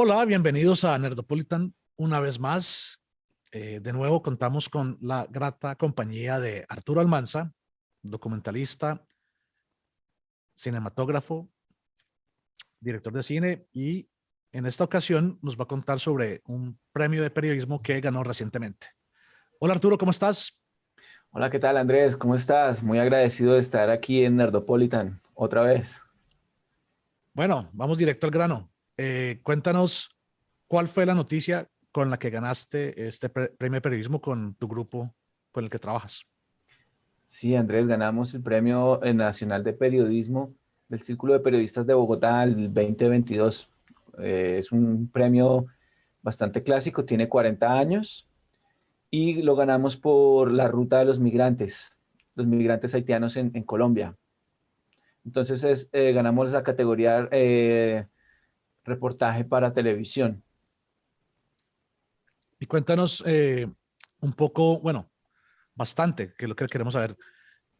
Hola, bienvenidos a Nerdopolitan una vez más. De nuevo contamos con la grata compañía de Arturo Almanza, documentalista, cinematógrafo, director de cine, y en esta ocasión nos va a contar sobre un premio de periodismo que ganó recientemente. Hola Arturo, ¿cómo estás? Hola, ¿qué tal Andrés? ¿Cómo estás? Muy agradecido de estar aquí en Nerdopolitan otra vez. Bueno, vamos directo al grano. Cuéntanos cuál fue la noticia con la que ganaste este premio de periodismo con tu grupo con el que trabajas. Sí, Andrés, ganamos el Premio Nacional de Periodismo del Círculo de Periodistas de Bogotá el 2022. Es un premio bastante clásico, tiene 40 años y lo ganamos por la ruta de los migrantes haitianos en Colombia. Entonces ganamos la categoría reportaje para televisión. Y cuéntanos un poco, bueno, bastante, que es lo que queremos saber,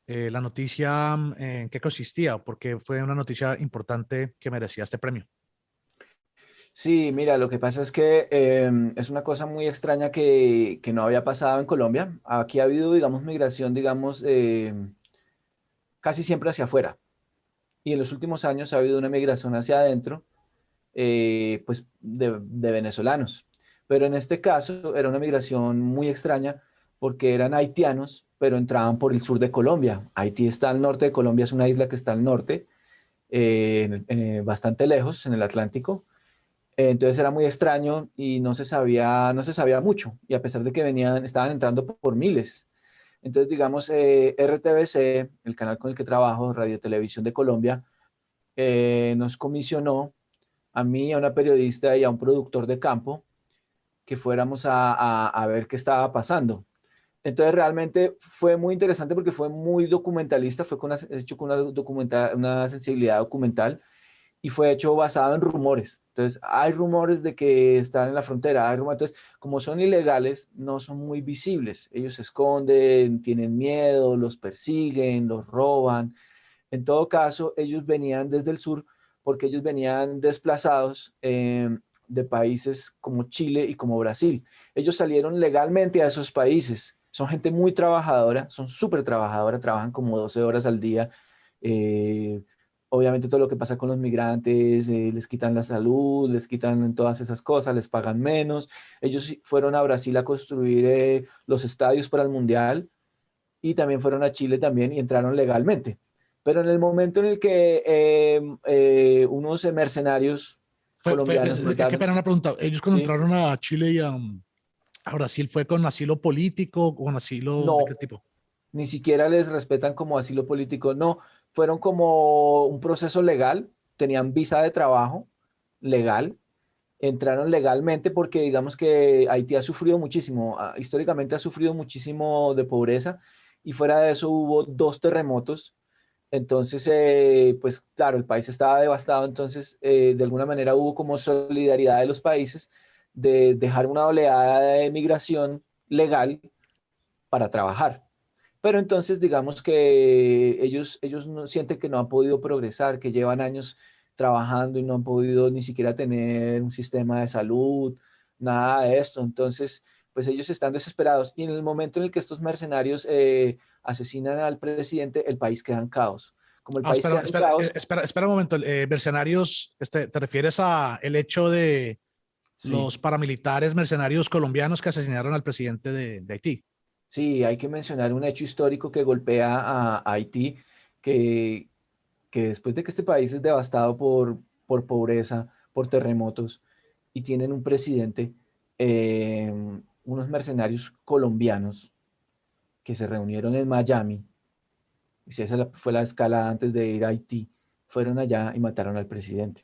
la noticia, en qué consistía, porque fue una noticia importante que merecía este premio. Sí, mira, lo que pasa es que es una cosa muy extraña que no había pasado en Colombia. Aquí ha habido, digamos, migración, digamos, casi siempre hacia afuera. Y en los últimos años ha habido una migración hacia adentro, pues, de venezolanos. Pero en este caso era una migración muy extraña porque eran haitianos, pero entraban por el sur de Colombia. Haití está al norte de Colombia, es una isla que está al norte, bastante lejos, en el Atlántico. Entonces era muy extraño y no se sabía mucho. Y a pesar de que estaban entrando por miles. Entonces, digamos, RTBC, el canal con el que trabajo, Radio Televisión de Colombia, nos comisionó a mí, a una periodista y a un productor de campo que fuéramos a ver qué estaba pasando. Entonces realmente fue muy interesante porque fue muy documentalista, hecho con una sensibilidad documental y fue hecho basado en rumores. Entonces, hay rumores de que están en la frontera, entonces, como son ilegales, no son muy visibles. Ellos se esconden, tienen miedo, los persiguen, los roban. En todo caso, ellos venían desde el sur porque ellos venían desplazados de países como Chile y como Brasil. Ellos salieron legalmente a esos países. Son gente muy trabajadora, son súper trabajadora, trabajan como 12 horas al día. Eh, Obviamente todo lo que pasa con los migrantes, les quitan la salud, les quitan todas esas cosas, les pagan menos. Ellos sí fueron a Brasil a construir los estadios para el Mundial y también fueron a Chile también y entraron legalmente. Pero en el momento en el que unos mercenarios colombianos Qué mandaron, pena una pregunta. Ellos cuando ¿sí? entraron a Chile y a Brasil, ¿fue con asilo político o con asilo de qué No, tipo? ni siquiera les respetan como asilo político, no, fueron como un proceso legal, tenían visa de trabajo legal, entraron legalmente porque digamos que Haití ha sufrido muchísimo, históricamente ha sufrido muchísimo de pobreza y fuera de eso hubo dos terremotos. Entonces, pues claro, el país estaba devastado, entonces de alguna manera hubo como solidaridad de los países de dejar una oleada de migración legal para trabajar. Pero entonces digamos que ellos no, sienten que no han podido progresar, que llevan años trabajando y no han podido ni siquiera tener un sistema de salud, nada de esto. Entonces, pues ellos están desesperados. Y en el momento en el que estos mercenarios asesinan al presidente, el país queda en caos. Como el Ah, país espera, queda en espera, caos, espera un momento. Mercenarios, ¿te refieres a el hecho de sí, los paramilitares mercenarios colombianos que asesinaron al presidente de Haití? sí, hay que mencionar un hecho histórico que golpea a Haití, que, que después de que este país es devastado por pobreza, por terremotos, y tienen un presidente, eh, unos mercenarios colombianos que se reunieron en Miami, y si esa fue la escala antes de ir a Haití, fueron allá y mataron al presidente.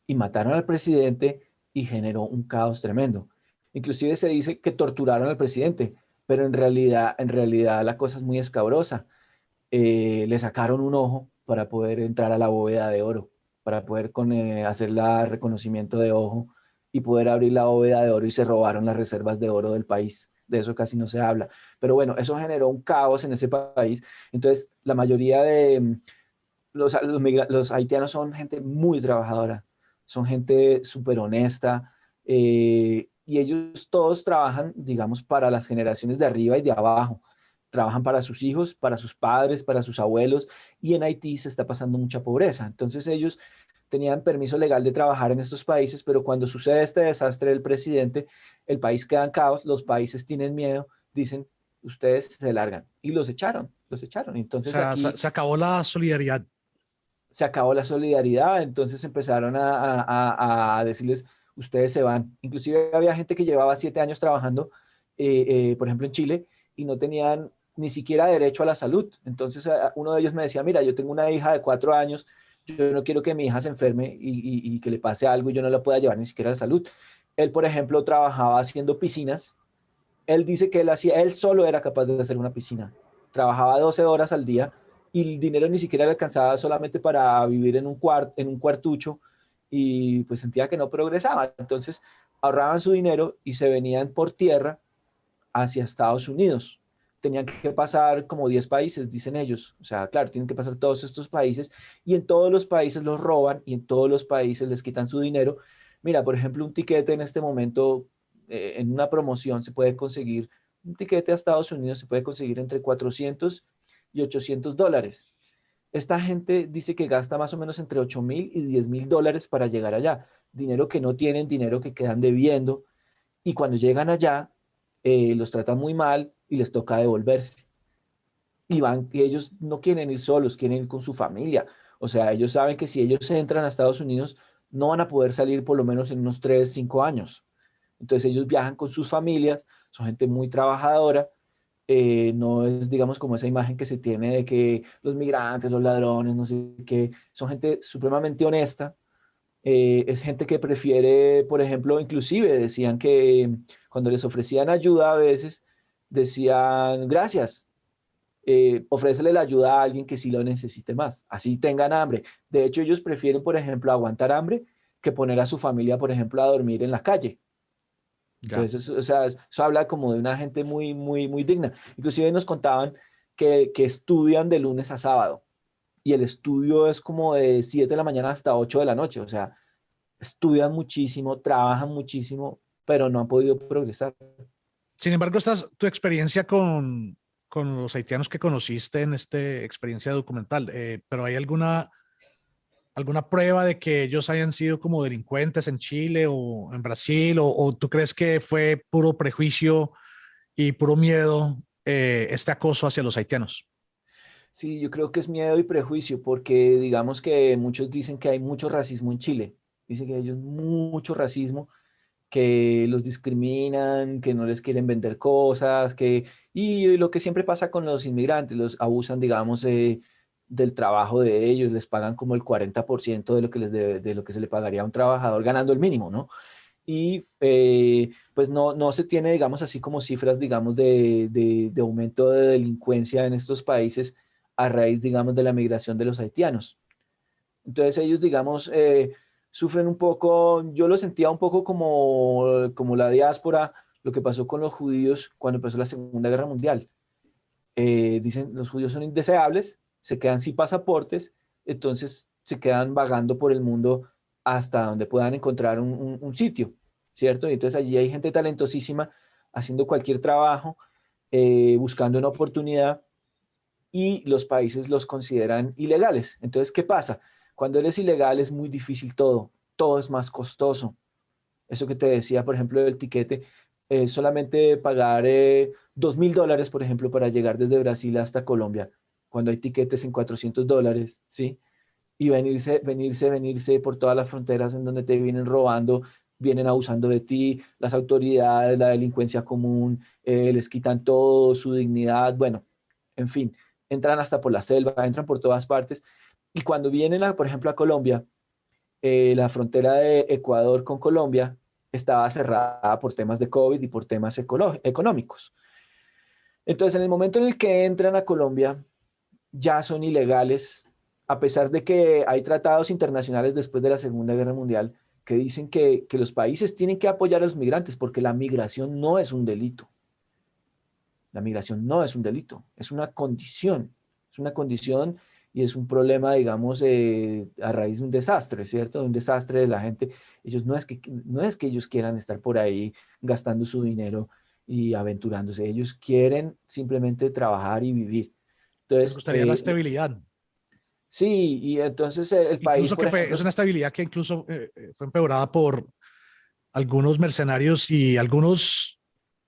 Y mataron al presidente y generó un caos tremendo. Inclusive se dice que torturaron al presidente, pero en realidad la cosa es muy escabrosa. Le sacaron un ojo para poder entrar a la bóveda de oro, para poder hacer el reconocimiento de ojo y poder abrir la bóveda de oro y se robaron las reservas de oro del país. De eso casi no se habla. Pero bueno, eso generó un caos en ese país. Entonces, la mayoría de los haitianos son gente muy trabajadora. son gente súper honesta, y ellos todos trabajan, digamos, para las generaciones de arriba y de abajo. Trabajan para sus hijos, para sus padres, para sus abuelos, y en Haití se está pasando mucha pobreza. Entonces ellos tenían permiso legal de trabajar en estos países, pero cuando sucede este desastre del presidente, el país queda en caos, los países tienen miedo, dicen, ustedes se largan, y los echaron, los echaron. O Entonces sea, aquí se acabó la solidaridad. se acabó la solidaridad, entonces empezaron a decirles, ustedes se van. Inclusive había gente que llevaba 7 años trabajando, por ejemplo, en Chile, y no tenían ni siquiera derecho a la salud. Entonces uno de ellos me decía, mira, yo tengo una hija de 4 años, yo no quiero que mi hija se enferme y que le pase algo y yo no la pueda llevar ni siquiera a la salud. Él, por ejemplo, trabajaba haciendo piscinas. Él dice que él solo era capaz de hacer una piscina. Trabajaba 12 horas al día y el dinero ni siquiera le alcanzaba solamente para vivir en un cuartucho, y pues sentía que no progresaba. Entonces ahorraban su dinero y se venían por tierra hacia Estados Unidos. Tenían que pasar como 10 países, dicen ellos. O sea, claro, tienen que pasar todos estos países y en todos los países los roban y en todos los países les quitan su dinero. Mira, por ejemplo, un tiquete en este momento, en una promoción se puede conseguir, un tiquete a Estados Unidos se puede conseguir entre 400 y $800. Esta gente dice que gasta más o menos entre 8.000 y 10.000 dólares para llegar allá. Dinero que no tienen, dinero que quedan debiendo. Y cuando llegan allá, los tratan muy mal y les toca devolverse. Y ellos no quieren ir solos, quieren ir con su familia. O sea, ellos saben que si ellos entran a Estados Unidos, no van a poder salir por lo menos en unos 3 5 años. Entonces ellos viajan con sus familias, son gente muy trabajadora. No es, digamos, como esa imagen que se tiene de que los migrantes, los ladrones, no sé qué, son gente supremamente honesta. Es gente que prefiere, por ejemplo, inclusive decían que cuando les ofrecían ayuda a veces, decían, gracias, ofrécele la ayuda a alguien que sí lo necesite más, así tengan hambre. De hecho, ellos prefieren, por ejemplo, aguantar hambre que poner a su familia, por ejemplo, a dormir en la calle. Ya. Entonces, o sea, eso habla como de una gente muy, muy, muy digna. Inclusive nos contaban que estudian de lunes a sábado y el estudio es como de 7 de la mañana hasta 8 de la noche. O sea, estudian muchísimo, trabajan muchísimo, pero no han podido progresar. Sin embargo, tu experiencia con los haitianos que conociste en esta experiencia documental, pero ¿hay alguna prueba de que ellos hayan sido como delincuentes en Chile o en Brasil? O tú crees que fue puro prejuicio y puro miedo este acoso hacia los haitianos? Sí, yo creo que es miedo y prejuicio, porque digamos que muchos dicen que hay mucho racismo en Chile. Dicen que hay mucho racismo, que los discriminan, que no les quieren vender cosas, y lo que siempre pasa con los inmigrantes, los abusan, digamos, del trabajo de ellos, les pagan como el 40% de lo que de lo que se le pagaría a un trabajador ganando el mínimo, ¿no? Y pues no se tiene, digamos, así como cifras, digamos, de aumento de delincuencia en estos países a raíz, digamos, de la migración de los haitianos. Entonces ellos, digamos, sufren un poco, yo lo sentía un poco como la diáspora, lo que pasó con los judíos cuando empezó la Segunda Guerra Mundial. Dicen, los judíos son indeseables, se quedan sin pasaportes, entonces se quedan vagando por el mundo hasta donde puedan encontrar un sitio, ¿cierto? Y entonces allí hay gente talentosísima haciendo cualquier trabajo, buscando una oportunidad, y los países los consideran ilegales. Entonces, ¿qué pasa? Cuando eres ilegal es muy difícil todo, todo es más costoso. Eso que te decía, por ejemplo, del tiquete, solamente pagar $2.000, por ejemplo, para llegar desde Brasil hasta Colombia, cuando hay tiquetes en $400, ¿sí? Y venirse por todas las fronteras en donde te vienen robando, vienen abusando de ti, las autoridades, la delincuencia común, les quitan todo, su dignidad, bueno, en fin, entran hasta por la selva, entran por todas partes. Y cuando vienen, por ejemplo, a Colombia, la frontera de Ecuador con Colombia estaba cerrada por temas de COVID y por temas económicos. Entonces, en el momento en el que entran a Colombia, ya son ilegales, a pesar de que hay tratados internacionales después de la Segunda Guerra Mundial que dicen que los países tienen que apoyar a los migrantes porque la migración no es un delito. La migración no es un delito, es una condición y es un problema, digamos, a raíz de un desastre, ¿cierto? De un desastre de la gente. Ellos no es que ellos quieran estar por ahí gastando su dinero y aventurándose, ellos quieren simplemente trabajar y vivir. Les Entonces, gustaría la estabilidad. sí, y entonces el país, Incluso por que fue, es ejemplo, una estabilidad que incluso fue empeorada por algunos mercenarios y algunos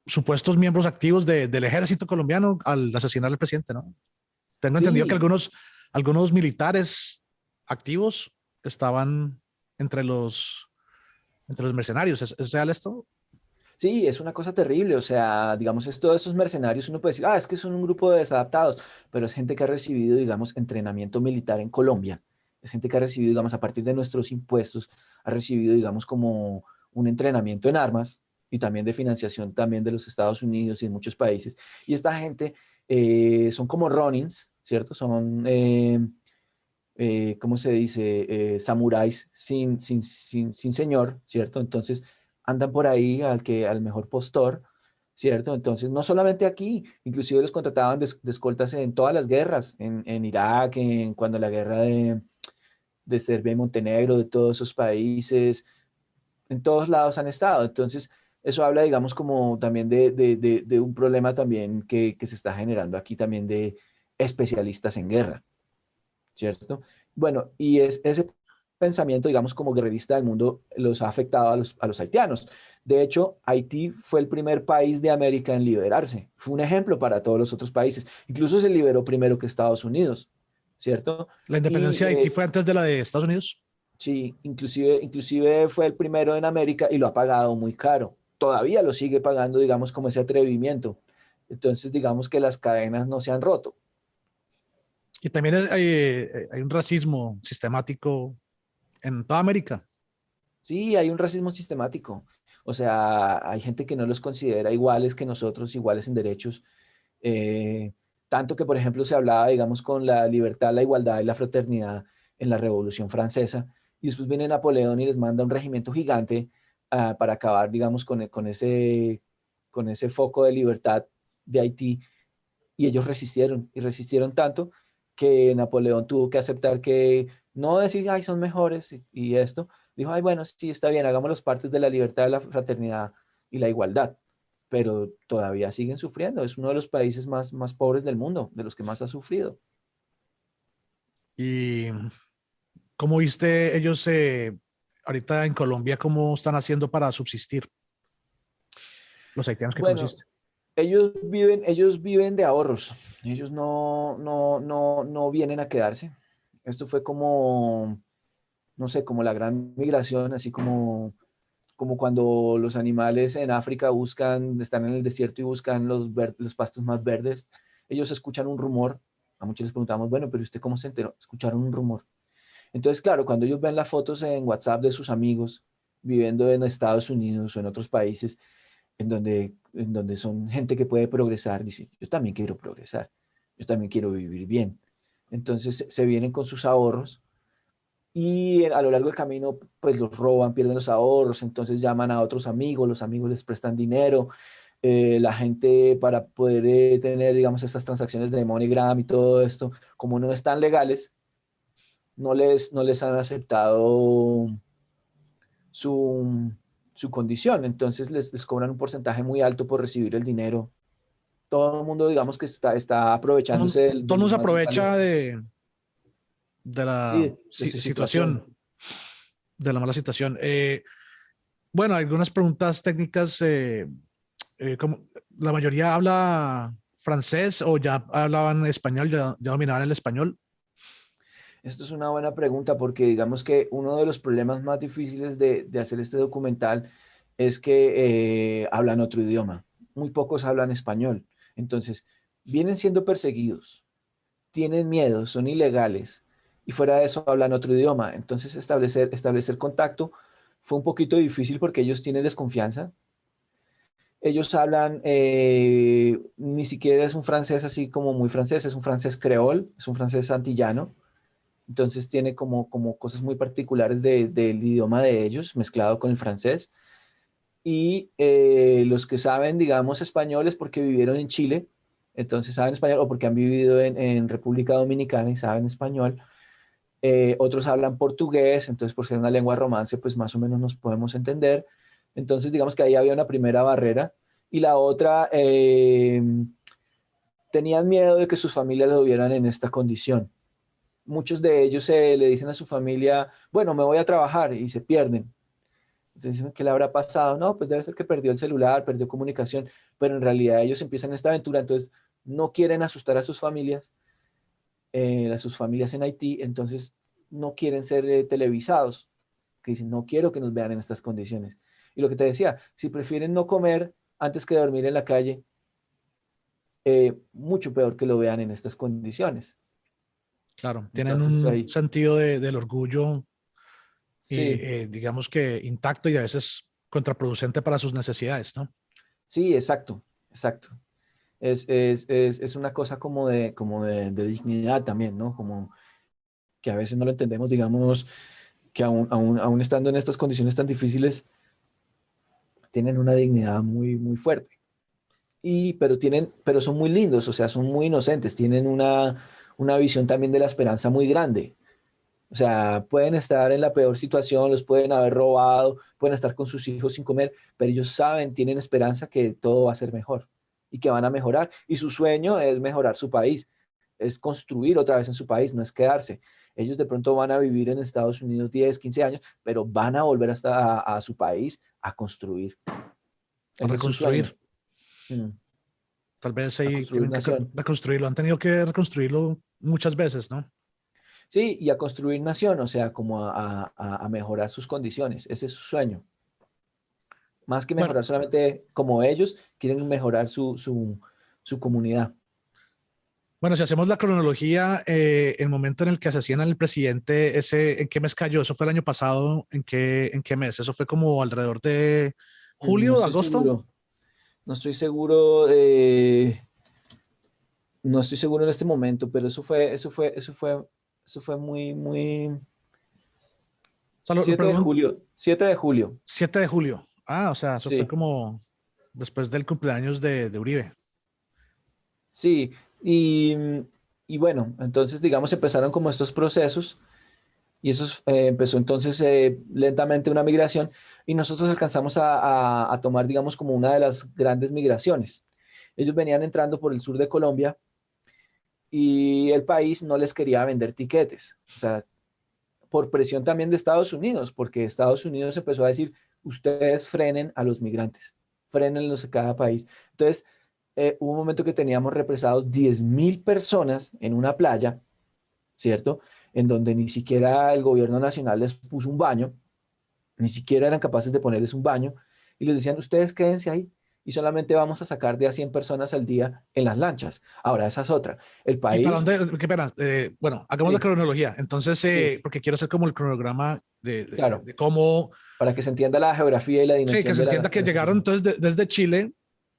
supuestos miembros activos del ejército colombiano al asesinar al presidente, ¿no? Tengo entendido que sí, algunos militares activos estaban entre entre los mercenarios. Es real esto? sí, es una cosa terrible, o sea, digamos, es todos esos mercenarios, uno puede decir, es que son un grupo de desadaptados, pero es gente que ha recibido, digamos, entrenamiento militar en Colombia, es gente que ha recibido, digamos, a partir de nuestros impuestos, ha recibido, digamos, como un entrenamiento en armas y también de financiación también de los Estados Unidos y en muchos países, y esta gente son como Ronins, ¿cierto? Son, ¿cómo se dice? Samuráis sin señor, ¿cierto? Entonces andan por ahí al mejor postor, ¿cierto? Entonces no solamente aquí, inclusive los contrataban de escoltas en todas las guerras, en Irak, cuando la guerra de Serbia y Montenegro, de todos esos países, en todos lados han estado. Entonces eso habla, digamos, como también de un problema también que se está generando aquí también de especialistas en guerra. ¿Cierto? Bueno, y ese pensamiento, digamos, como guerrerista del mundo, los ha afectado a los haitianos. De hecho, Haití fue el primer país de América en liberarse. Fue un ejemplo para todos los otros países. Incluso se liberó primero que Estados Unidos, ¿cierto? La Y independencia de Haití fue antes de la de Estados Unidos. sí, inclusive fue el primero en América y lo ha pagado muy caro. Todavía lo sigue pagando, digamos, como ese atrevimiento. Entonces, digamos que las cadenas no se han roto. Y también hay un racismo sistemático en toda América. Sí, hay un racismo sistemático. O sea, hay gente que no los considera iguales que nosotros, iguales en derechos. Eh, Tanto que, por ejemplo, se hablaba, digamos, con la libertad, la igualdad y la fraternidad en la Revolución Francesa. Y después viene Napoleón y les manda un regimiento gigante para acabar, digamos, con ese foco de libertad de Haití. Y ellos resistieron, y resistieron tanto que Napoleón tuvo que aceptar que no decir, ay, son mejores y esto. Dijo, ay, bueno, sí, está bien, hagamos las partes de la libertad, la fraternidad y la igualdad, pero todavía siguen sufriendo. Es uno de los países más pobres del mundo, de los que más ha sufrido. ¿Y cómo viste ellos ahorita en Colombia, cómo están haciendo para subsistir los haitianos que Bueno, conociste? ellos viven de ahorros. Ellos no vienen a quedarse. Esto fue como, no sé, como la gran migración, así como cuando los animales en África están en el desierto y buscan los pastos más verdes. Ellos escuchan un rumor. A muchos les preguntamos, bueno, pero ¿usted cómo se enteró? Escucharon un rumor. Entonces, claro, cuando ellos ven las fotos en WhatsApp de sus amigos viviendo en Estados Unidos o en otros países en donde son gente que puede progresar, dicen, yo también quiero progresar, yo también quiero vivir bien. Entonces se vienen con sus ahorros y a lo largo del camino pues los roban, pierden los ahorros, entonces llaman a otros amigos, los amigos les prestan dinero, la gente para poder tener, digamos, estas transacciones de MoneyGram y todo esto, como no están legales, no les han aceptado su, su condición, entonces les cobran un porcentaje muy alto por recibir el dinero. Todo el mundo, digamos, que está aprovechándose Todo de el mundo los se más aprovecha vulnerables. de Sí, la de su situación. situación, de la mala situación. Bueno, algunas preguntas técnicas, como la mayoría habla francés o ya hablaban español, ya dominaban el español. Esto es una buena pregunta porque digamos que uno de los problemas más difíciles de hacer este documental es que hablan otro idioma. Muy pocos hablan español. Entonces, vienen siendo perseguidos, tienen miedo, son ilegales y fuera de eso hablan otro idioma. Entonces, establecer contacto fue un poquito difícil porque ellos tienen desconfianza. Ellos hablan, ni siquiera es un francés así como muy francés, es un francés creol, es un francés antillano. Entonces tiene como cosas muy particulares del idioma de ellos mezclado con el francés. Y los que saben, digamos, español es porque vivieron en Chile entonces saben español, o porque han vivido en República Dominicana y saben español. Otros hablan portugués, entonces por ser una lengua romance, pues más o menos nos podemos entender. Entonces digamos que ahí había una primera barrera. Y la otra, tenían miedo de que sus familias lo vieran en esta condición. Muchos de ellos le dicen a su familia, bueno, me voy a trabajar y se pierden. Entonces dicen, ¿qué le habrá pasado? No, pues debe ser que perdió el celular, perdió comunicación, pero en realidad ellos empiezan esta aventura, entonces no quieren asustar a sus familias en Haití, entonces no quieren ser televisados, que dicen, no quiero que nos vean en estas condiciones. Y lo que te decía, si prefieren no comer antes que dormir en la calle, mucho peor que lo vean en estas condiciones. Claro, tienen Entonces un ahí, sentido del orgullo, sí, digamos que intacto y a veces contraproducente para sus necesidades, ¿no? sí, exacto, exacto. Es una cosa como de dignidad también, ¿no? Como que a veces no lo entendemos, digamos, que aún estando en estas condiciones tan difíciles, tienen una dignidad muy, muy fuerte. Pero son muy lindos, o sea, son muy inocentes, tienen una visión también de la esperanza muy grande. O sea, pueden estar en la peor situación, los pueden haber robado, pueden estar con sus hijos sin comer, pero ellos saben, tienen esperanza que todo va a ser mejor y que van a mejorar. Y su sueño es mejorar su país, es construir otra vez en su país, no es quedarse. Ellos de pronto van a vivir en Estados Unidos 10, 15 años, pero van a volver hasta a su país a construir. A Ese es su reconstruir. sueño, mm, Tal vez a ahí construir tienen que nación. reconstruirlo. Han tenido que reconstruirlo muchas veces, ¿no? Sí, y a construir nación, o sea, como a mejorar sus condiciones. Ese es su sueño. Más que Bueno, mejorar solamente como ellos, quieren mejorar su comunidad. bueno, si hacemos la cronología, el momento en el que asesinan al presidente, ese, ¿en qué mes cayó? ¿Eso fue el año pasado? En qué mes? ¿Eso fue como alrededor de No julio, estoy agosto? seguro. No estoy seguro. No estoy seguro en este momento, pero eso fue muy, muy. O sea, lo 7 de pregunto, julio. 7 de julio. 7 de julio. Ah, o sea, eso fue Sí. como después del cumpleaños de Uribe. Sí. Y bueno, entonces, digamos, empezaron como estos procesos. Y eso empezó entonces lentamente una migración y nosotros alcanzamos a tomar, digamos, como una de las grandes migraciones. Ellos venían entrando por el sur de Colombia y el país no les quería vender tiquetes, o sea, por presión también de Estados Unidos, porque Estados Unidos empezó a decir, ustedes frenen a los migrantes, frenenlos a cada país. Entonces, hubo un momento que teníamos represados 10.000 personas en una playa, ¿cierto? En donde ni siquiera el gobierno nacional les puso un baño, ni siquiera eran capaces de ponerles un baño, y les decían, ustedes quédense ahí y solamente vamos a sacar de a 100 personas al día en las lanchas. Ahora, esa es otra. El ¿Y para país, dónde? Qué pena. Bueno, hagamos la sí, cronología. Entonces, sí, porque quiero hacer como el cronograma claro, de cómo, para que se entienda la geografía y la sí, que dimensión se de entienda que la llegaron situación. entonces desde Chile,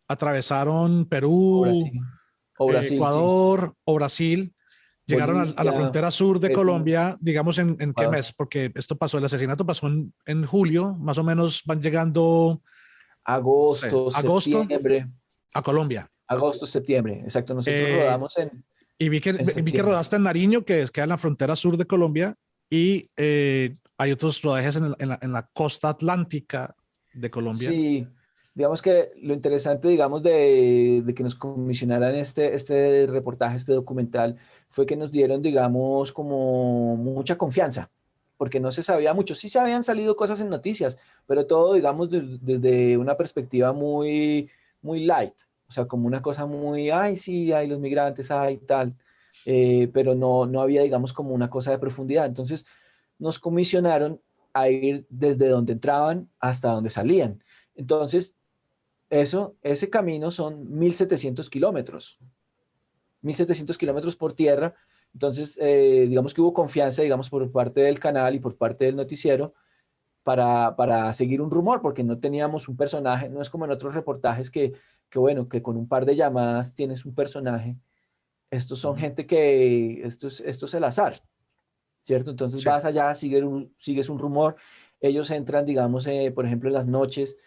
atravesaron O Perú, Brasil, o Brasil, sí. Ecuador o Brasil, llegaron a la Bolivia, frontera sur de Perú, Colombia, digamos en qué Ecuador. mes, porque esto pasó, el asesinato pasó en julio, más o menos van llegando, no sé, Agosto, agosto septiembre, a Colombia. agosto, septiembre, exacto. Nosotros Eh, rodamos y en vi que septiembre. rodaste en Nariño, que queda en la frontera sur de Colombia, y hay otros rodajes en la costa atlántica de Colombia. Sí, digamos que lo interesante, digamos, de que nos comisionaran este reportaje, este documental, fue que nos dieron, digamos, como mucha confianza, porque no se sabía mucho. Sí se habían salido cosas en noticias, pero todo, digamos, desde una perspectiva muy, muy light, o sea, como una cosa muy, ay, sí, hay los migrantes, ay, tal, pero no había, digamos, como una cosa de profundidad. Entonces, nos comisionaron a ir desde donde entraban hasta donde salían. Entonces, ese camino son 1.700 kilómetros, 1.700 kilómetros por tierra. Entonces, digamos que hubo confianza, digamos, por parte del canal y por parte del noticiero para seguir un rumor, porque no teníamos un personaje, no es como en otros reportajes que bueno, que con un par de llamadas tienes un personaje. Estos son Ujú. gente que, esto es el azar, ¿cierto? Entonces Sí. vas allá, sigues un rumor, ellos entran, digamos, por ejemplo, en las noches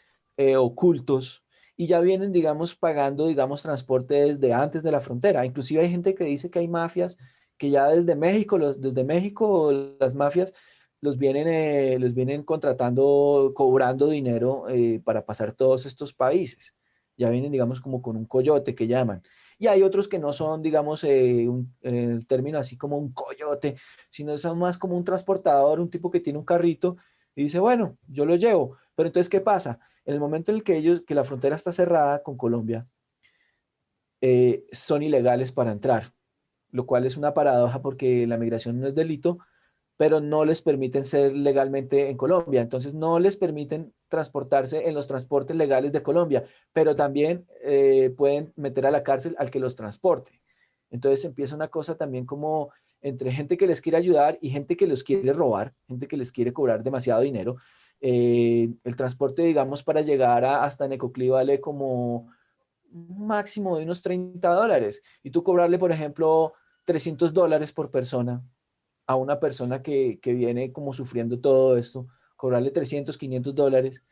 ocultos y ya vienen, digamos, pagando, digamos, transporte desde antes de la frontera. Inclusive hay gente que dice que hay mafias que ya desde México, desde México las mafias los vienen contratando, cobrando dinero para pasar todos estos países. Ya vienen, digamos, como con un coyote que llaman. Y hay otros que no son, digamos, el término así como un coyote, sino son más como un transportador, un tipo que tiene un carrito y dice, bueno, yo lo llevo. Pero entonces, ¿qué pasa? En el momento en el que que la frontera está cerrada con Colombia, son ilegales para entrar, lo cual es una paradoja porque la migración no es delito, pero no les permiten ser legalmente en Colombia. Entonces no les permiten transportarse en los transportes legales de Colombia, pero también pueden meter a la cárcel al que los transporte. Entonces empieza una cosa también como entre gente que les quiere ayudar y gente que los quiere robar, gente que les quiere cobrar demasiado dinero. El transporte, digamos, para llegar hasta Necoclí vale como un máximo de unos $30 y tú cobrarle, por ejemplo, $300 por persona a una persona que viene como sufriendo todo esto, cobrarle 300, $500.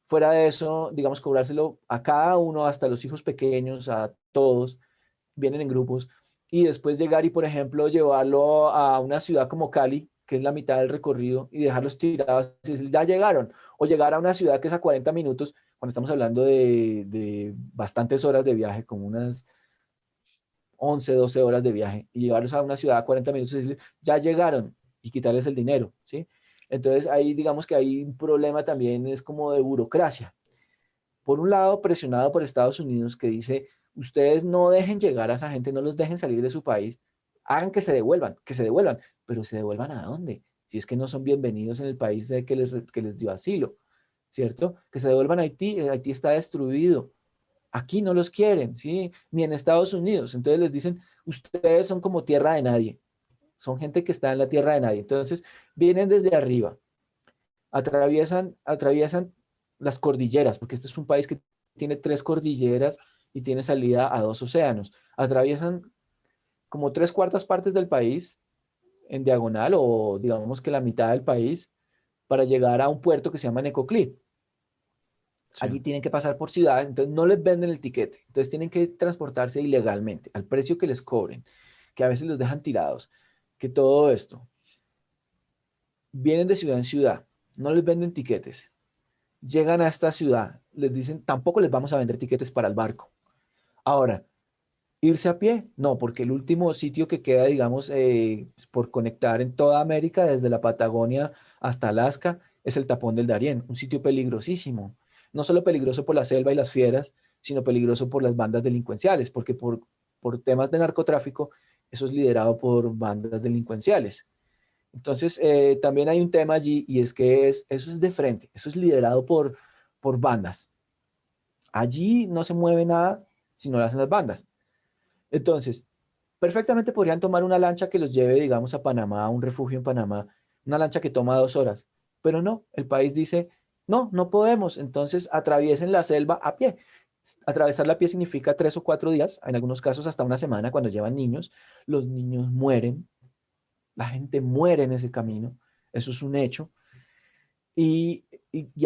Fuera de eso, digamos, cobrárselo a cada uno, hasta los hijos pequeños, a todos, vienen en grupos, y después llegar y, por ejemplo, llevarlo a una ciudad como Cali, que es la mitad del recorrido, y dejarlos tirados, y decir, ya llegaron, o llegar a una ciudad que es a 40 minutos, cuando estamos hablando de bastantes horas de viaje, como unas 11, 12 horas de viaje y llevarlos a una ciudad a 40 minutos y decirles, ya llegaron y quitarles el dinero, ¿sí? Entonces ahí digamos que hay un problema también, es como de burocracia. Por un lado, presionado por Estados Unidos que dice, ustedes no dejen llegar a esa gente, no los dejen salir de su país, hagan que se devuelvan, pero ¿se devuelvan a dónde? Si es que no son bienvenidos en el país que les dio asilo, ¿cierto? Que se devuelvan a Haití, Haití está destruido, aquí no los quieren, ¿sí? Ni en Estados Unidos. Entonces les dicen, ustedes son como tierra de nadie, son gente que está en la tierra de nadie. Entonces vienen desde arriba, atraviesan las cordilleras, porque este es un país que tiene 3 cordilleras y tiene salida a 2 océanos. Atraviesan como 3/4 partes del país en diagonal o digamos que la mitad del país para llegar a un puerto que se llama Necoclí. Sí. Allí tienen que pasar por ciudades, entonces no les venden el tiquete, entonces tienen que transportarse ilegalmente al precio que les cobren, que a veces los dejan tirados, que todo esto. Vienen de ciudad en ciudad, no les venden tiquetes, llegan a esta ciudad, les dicen, tampoco les vamos a vender tiquetes para el barco. Ahora, irse a pie, no, porque el último sitio que queda, digamos, por conectar en toda América, desde la Patagonia hasta Alaska, es el Tapón del Darién, un sitio peligrosísimo. No solo peligroso por la selva y las fieras, sino peligroso por las bandas delincuenciales, porque por temas de narcotráfico, eso es liderado por bandas delincuenciales. Entonces, también hay un tema allí y es que eso es de frente, eso es liderado por bandas. Allí no se mueve nada si no lo hacen las bandas. Entonces, perfectamente podrían tomar una lancha que los lleve, digamos, a Panamá, a un refugio en Panamá, una lancha que toma 2 horas, pero no, el país dice, no, no podemos, entonces atraviesen la selva a pie. Atravesar la pie significa 3 o 4 días, en algunos casos hasta una semana cuando llevan niños. Los niños mueren, la gente muere en ese camino, eso es un hecho. Y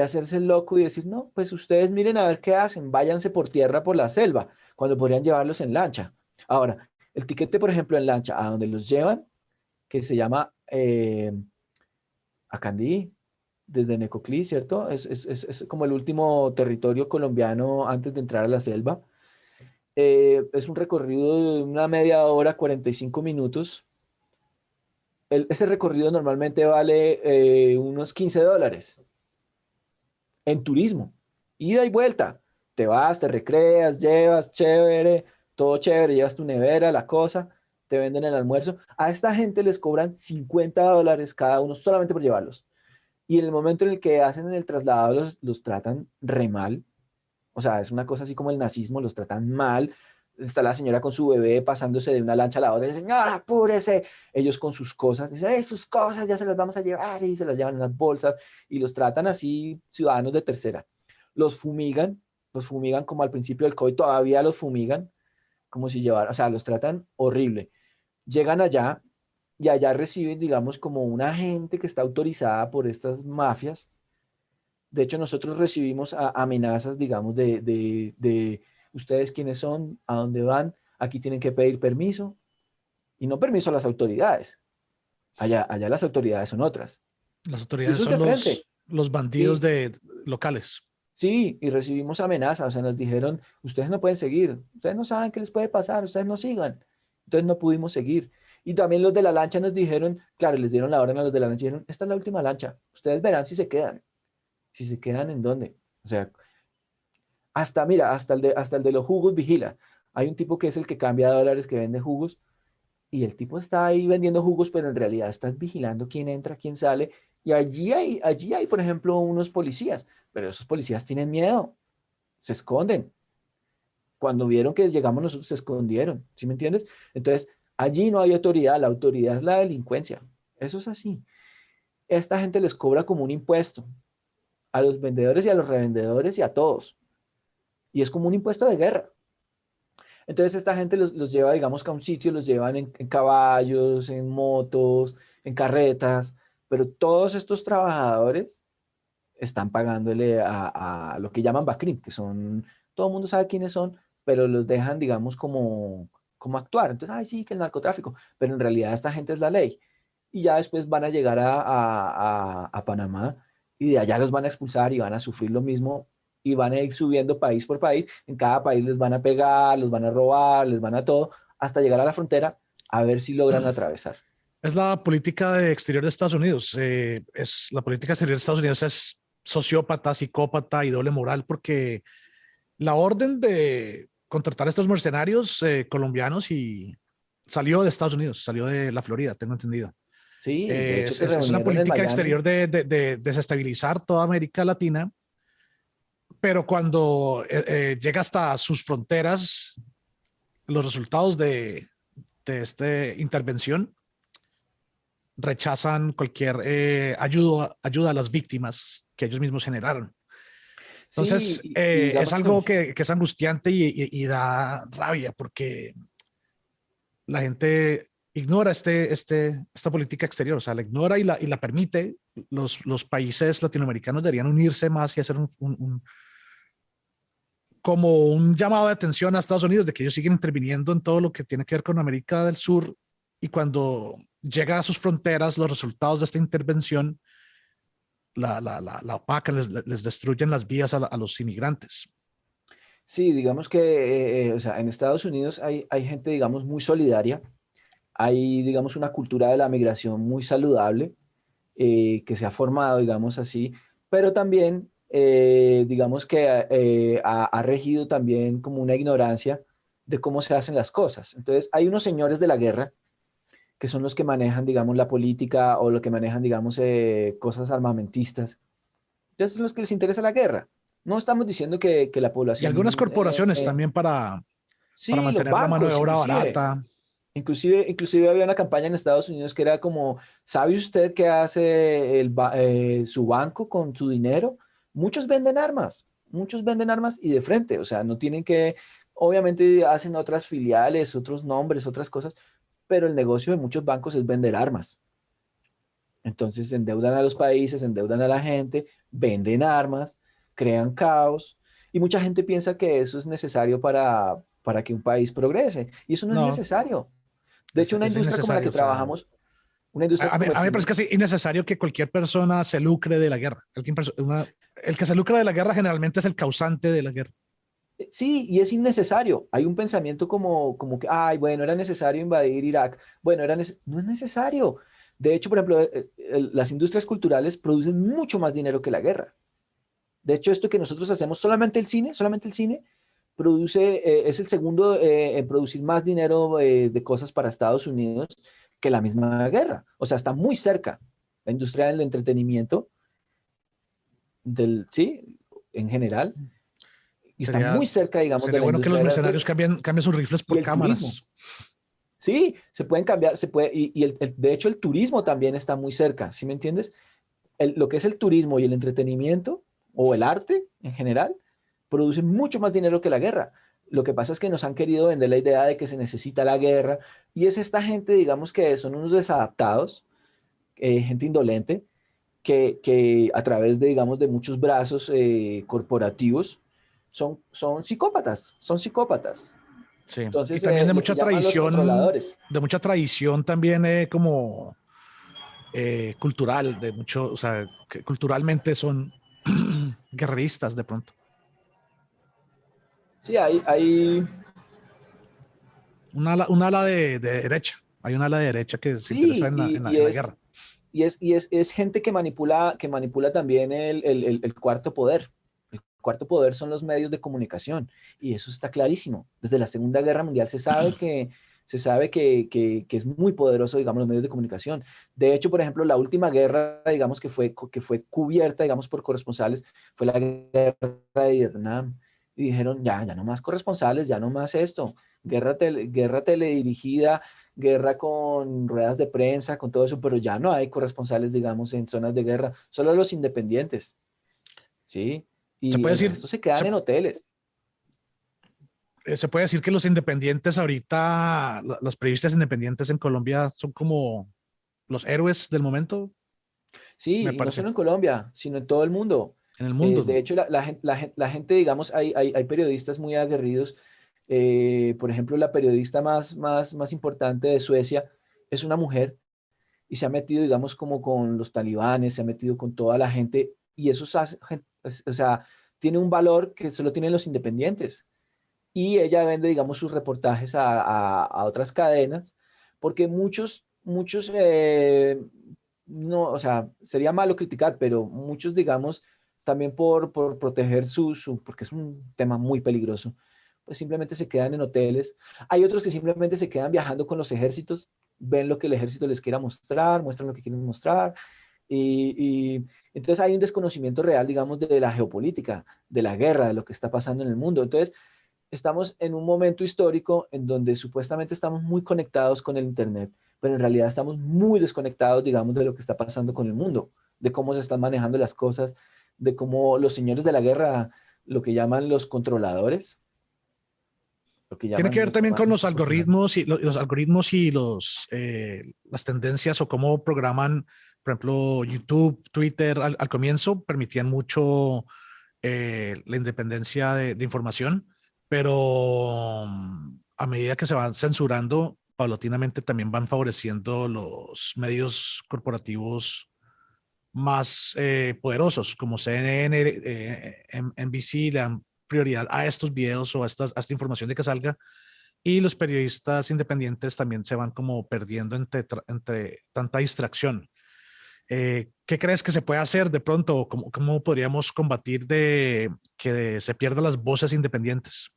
hacerse el loco y decir, no, pues ustedes miren a ver qué hacen, váyanse por tierra por la selva, cuando podrían llevarlos en lancha. Ahora, el tiquete, por ejemplo, en lancha, a donde los llevan, que se llama Acandí, desde Necoclí, ¿cierto? Es como el último territorio colombiano antes de entrar a la selva. Es un recorrido de una media hora, 45 minutos. Ese recorrido normalmente vale unos $15 en turismo, ida y vuelta. Te vas, te recreas, llevas, chévere, todo chévere, llevas tu nevera, la cosa, te venden el almuerzo. A esta gente les cobran $50 cada uno solamente por llevarlos. Y en el momento en el que hacen el traslado, los tratan re mal. O sea, es una cosa así como el nazismo, los tratan mal. Está la señora con su bebé pasándose de una lancha a la otra. Y dice, señora, apúrese. Ellos con sus cosas. Dicen, sus cosas ya se las vamos a llevar. Y se las llevan en las bolsas. Y los tratan así, ciudadanos de tercera. Los fumigan como al principio del COVID. Todavía los fumigan como si llevaran. O sea, los tratan horrible. Llegan allá y allá reciben, digamos, como una gente que está autorizada por estas mafias De hecho, nosotros recibimos amenazas, digamos, de ustedes quiénes son, a dónde van, aquí tienen que pedir permiso, y no permiso a las autoridades. Allá las autoridades son otras. Las Y autoridades eso es son de frente. los bandidos Sí, de locales. sí, y recibimos amenazas, o sea, nos dijeron, ustedes no pueden seguir, ustedes no saben qué les puede pasar, ustedes no sigan. Entonces no pudimos seguir. Y también los de la lancha nos dijeron, claro, les dieron la orden a los de la lancha, dijeron, esta es la última lancha, ustedes verán si se quedan. Si se quedan en dónde. O sea, hasta, mira, hasta el de los jugos vigila. Hay un tipo que es el que cambia dólares, que vende jugos, y el tipo está ahí vendiendo jugos, pero en realidad estás vigilando quién entra, quién sale. Y allí hay, por ejemplo, unos policías, pero esos policías tienen miedo, se esconden. Cuando vieron que llegamos nosotros, se escondieron, ¿sí me entiendes? Entonces, allí no hay autoridad, la autoridad es la delincuencia. Eso es así. Esta gente les cobra como un impuesto a los vendedores y a los revendedores y a todos. Y es como un impuesto de guerra. Entonces esta gente los lleva, digamos, que a un sitio, los llevan en caballos, en motos, en carretas, pero todos estos trabajadores están pagándole a lo que llaman BACRIM, que son, todo el mundo sabe quiénes son, pero los dejan, digamos, como actuar. Entonces, ay, sí, que el narcotráfico, pero en realidad esta gente es la ley. Y ya después van a llegar a Panamá y de allá los van a expulsar y van a sufrir lo mismo y van a ir subiendo país por país. En cada país les van a pegar, los van a robar, les van a todo, hasta llegar a la frontera a ver si logran atravesar. Es la política de exterior de Estados Unidos. Es la política exterior de Estados Unidos es sociópata, psicópata y doble moral porque la orden de contratar a estos mercenarios colombianos y salió de Estados Unidos, salió de la Florida, tengo entendido. Sí, de hecho se Es una reunieron en política Miami. exterior de desestabilizar toda América Latina, pero cuando llega hasta sus fronteras, los resultados de esta intervención rechazan cualquier ayuda a las víctimas que ellos mismos generaron. Sí, Entonces, y es digamos que algo que es angustiante y da rabia porque la gente ignora esta política exterior, o sea, la ignora y la permite. Los países latinoamericanos deberían unirse más y hacer como un llamado de atención a Estados Unidos de que ellos siguen interviniendo en todo lo que tiene que ver con América del Sur y cuando llega a sus fronteras los resultados de esta intervención la opacan, les destruyen las vías a los inmigrantes. sí, digamos que, o sea, en Estados Unidos hay gente, digamos, muy solidaria, hay, digamos, una cultura de la migración muy saludable que se ha formado, digamos así, pero también, digamos que ha regido también como una ignorancia de cómo se hacen las cosas. Entonces, hay unos señores de la guerra que son los que manejan, digamos, la política o lo que manejan, digamos, cosas armamentistas. Entonces, son los que les interesa la guerra. No estamos diciendo que la Y algunas población, corporaciones también para sí, los mantener la mano de bancos, obra inclusive. barata. Inclusive había una campaña en Estados Unidos que era como, ¿sabe usted qué hace su banco con su dinero? Muchos venden armas y de frente, o sea, no tienen que, obviamente hacen otras filiales, otros nombres, otras cosas, pero el negocio de muchos bancos es vender armas. Entonces endeudan a los países, endeudan a la gente, venden armas, crean caos y mucha gente piensa que eso es necesario para que un país progrese y eso no es No, necesario. De hecho, una es industria como la que innecesario. O sea, trabajamos, una industria a mí me comercial, parece casi innecesario que cualquier persona se lucre de la guerra. El que se lucra de la guerra generalmente es el causante de la guerra. sí, y es innecesario. Hay un pensamiento como que, ay, bueno, era necesario invadir Irak. Bueno, no es necesario. De hecho, por ejemplo, las industrias culturales producen mucho más dinero que la guerra. De hecho, esto que nosotros hacemos, solamente el cine, produce, es el segundo en producir más dinero de cosas para Estados Unidos que la misma guerra. O sea, está muy cerca. La industria del entretenimiento, sí, en general, y está Sería, muy cerca, digamos, de sería la bueno que industria los de la... mercenarios Entonces, cambien sus rifles y por el turismo. cámaras. Sí, se pueden cambiar, se puede, y de hecho el turismo también está muy cerca, ¿sí me entiendes? Lo que es el turismo y el entretenimiento o el arte en general producen mucho más dinero que la guerra. Lo que pasa es que nos han querido vender la idea de que se necesita la guerra y es esta gente, digamos que son unos desadaptados, gente indolente, que a través de, digamos, de muchos brazos corporativos son psicópatas, son psicópatas. Sí. Y Entonces, también lo que llaman los controladores. de mucha tradición también como cultural, de mucho, o sea, que culturalmente son guerreristas de pronto. Sí, hay Un ala de derecha. Hay un ala de derecha que se interesa sí, en la guerra. es gente que manipula también el cuarto poder. El cuarto poder son los medios de comunicación y eso está clarísimo. Desde la Segunda Guerra Mundial se sabe que es muy poderoso, digamos, los medios de comunicación. De hecho, por ejemplo, la última guerra, digamos, que fue cubierta, digamos, por corresponsales, fue la guerra de Vietnam. Y dijeron, ya no más corresponsales, ya no más esto. Guerra teledirigida, guerra con ruedas de prensa, con todo eso, pero ya no hay corresponsales, digamos, en zonas de guerra, solo los independientes, ¿sí? Se Y puede el decir, resto se quedan en hoteles. se puede decir que los independientes ahorita, los periodistas independientes en Colombia son como los héroes del momento, me Sí, y no parece, solo en Colombia, sino en todo el mundo. en el mundo. De hecho, la gente, digamos, hay periodistas muy aguerridos. Por ejemplo, la periodista más importante de Suecia es una mujer y se ha metido, digamos, como con los talibanes, se ha metido con toda la gente y eso o sea, tiene un valor que solo tienen los independientes. Y ella vende, digamos, sus reportajes a otras cadenas, porque muchos, no, o sea, sería malo criticar, pero muchos, digamos, también por proteger porque es un tema muy peligroso, pues simplemente se quedan en hoteles. Hay otros que simplemente se quedan viajando con los ejércitos, ven lo que el ejército les quiera mostrar, muestran lo que quieren mostrar, y entonces hay un desconocimiento real, digamos, de la geopolítica, de la guerra, de lo que está pasando en el mundo. Entonces, estamos en un momento histórico en donde supuestamente estamos muy conectados con el Internet, pero en realidad estamos muy desconectados, digamos, de lo que está pasando con el mundo, de cómo se están manejando las cosas, de cómo los señores de la guerra, lo que llaman los controladores, lo que Tiene que llaman ver también con los controladores. algoritmos y los algoritmos y las tendencias o cómo programan, por ejemplo, YouTube, Twitter al comienzo permitían mucho la independencia de información, pero a medida que se van censurando, paulatinamente también van favoreciendo los medios corporativos más poderosos, como CNN, NBC, le dan prioridad a estos videos o a esta información de que salga, y los periodistas independientes también se van como perdiendo entre tanta distracción. ¿Qué crees que se puede hacer de pronto? ¿Cómo podríamos combatir de que se pierdan las voces independientes?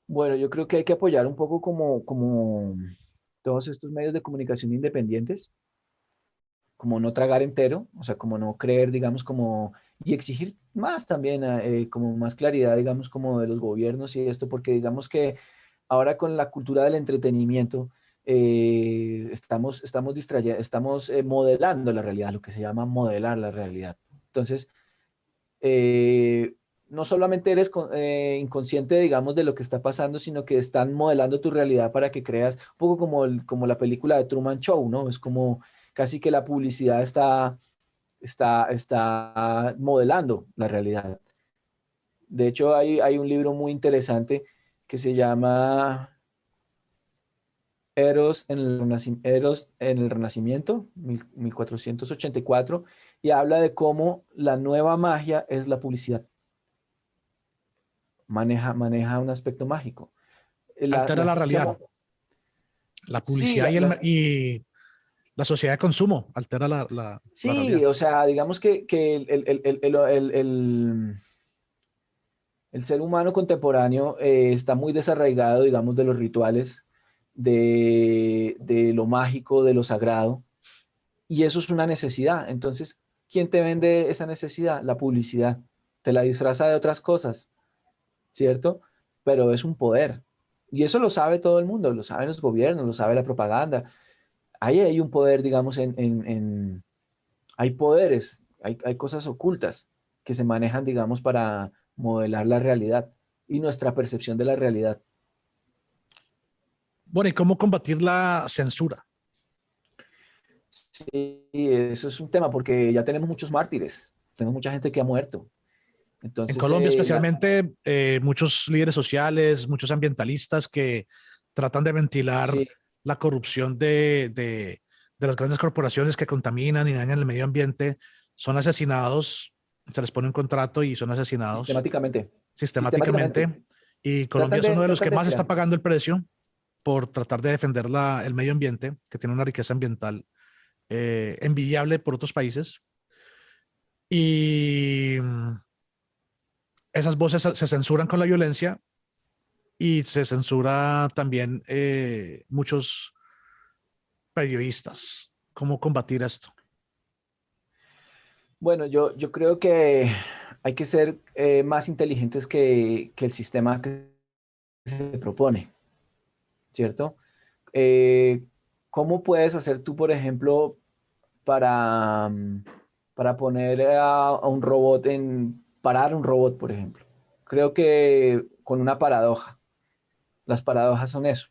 Bueno, yo creo que hay que apoyar un poco como todos estos medios de comunicación independientes, como no tragar entero, o sea, como no creer, digamos, y exigir más también, como más claridad, digamos, como de los gobiernos y esto, porque digamos que ahora con la cultura del entretenimiento, estamos modelando la realidad, lo que se llama modelar la realidad. Entonces, eh, no solamente eres inconsciente, digamos, de lo que está pasando, sino que están modelando tu realidad para que creas, un poco como la película de Truman Show, ¿no? Es como casi que la publicidad está modelando la realidad. De hecho, hay un libro muy interesante que se llama Eros en el Renacimiento, 1484, y habla de cómo la nueva magia es la publicidad. Maneja un aspecto mágico. Altera La la ciencia, realidad, la sí, publicidad y la sociedad de consumo, altera la realidad. sí, o sea, digamos que el ser humano contemporáneo está muy desarraigado, digamos, de los rituales, de lo mágico, de lo sagrado, y eso es una necesidad. Entonces, ¿quién te vende esa necesidad? La publicidad. Te la disfraza de otras cosas, ¿cierto? Pero es un poder. Y eso lo sabe todo el mundo, lo saben los gobiernos, lo sabe la propaganda. Ahí hay un poder, digamos, hay poderes, hay cosas ocultas que se manejan, digamos, para modelar la realidad y nuestra percepción de la realidad. Bueno, ¿y cómo combatir la censura? Sí, eso es un tema porque ya tenemos muchos mártires, tenemos mucha gente que ha muerto. En Entonces, Colombia especialmente, muchos líderes sociales, muchos ambientalistas que tratan de ventilar sí, la corrupción de las grandes corporaciones que contaminan y dañan el medio ambiente, son asesinados, se les pone un contrato y son asesinados sistemáticamente, sistemáticamente. sistemáticamente. Y Colombia es uno de los que Tratan de más está tirar. pagando el precio por tratar de defender el medio ambiente, que tiene una riqueza ambiental envidiable por otros países. Y esas voces se censuran con la violencia y se censura también muchos periodistas. ¿Cómo combatir esto? Bueno, yo creo que hay que ser más inteligentes que el sistema que se propone, ¿cierto? Eh, ¿Cómo puedes hacer tú, por ejemplo, para, para poner a un robot parar un robot, por ejemplo? Creo que con una paradoja. Las paradojas son eso,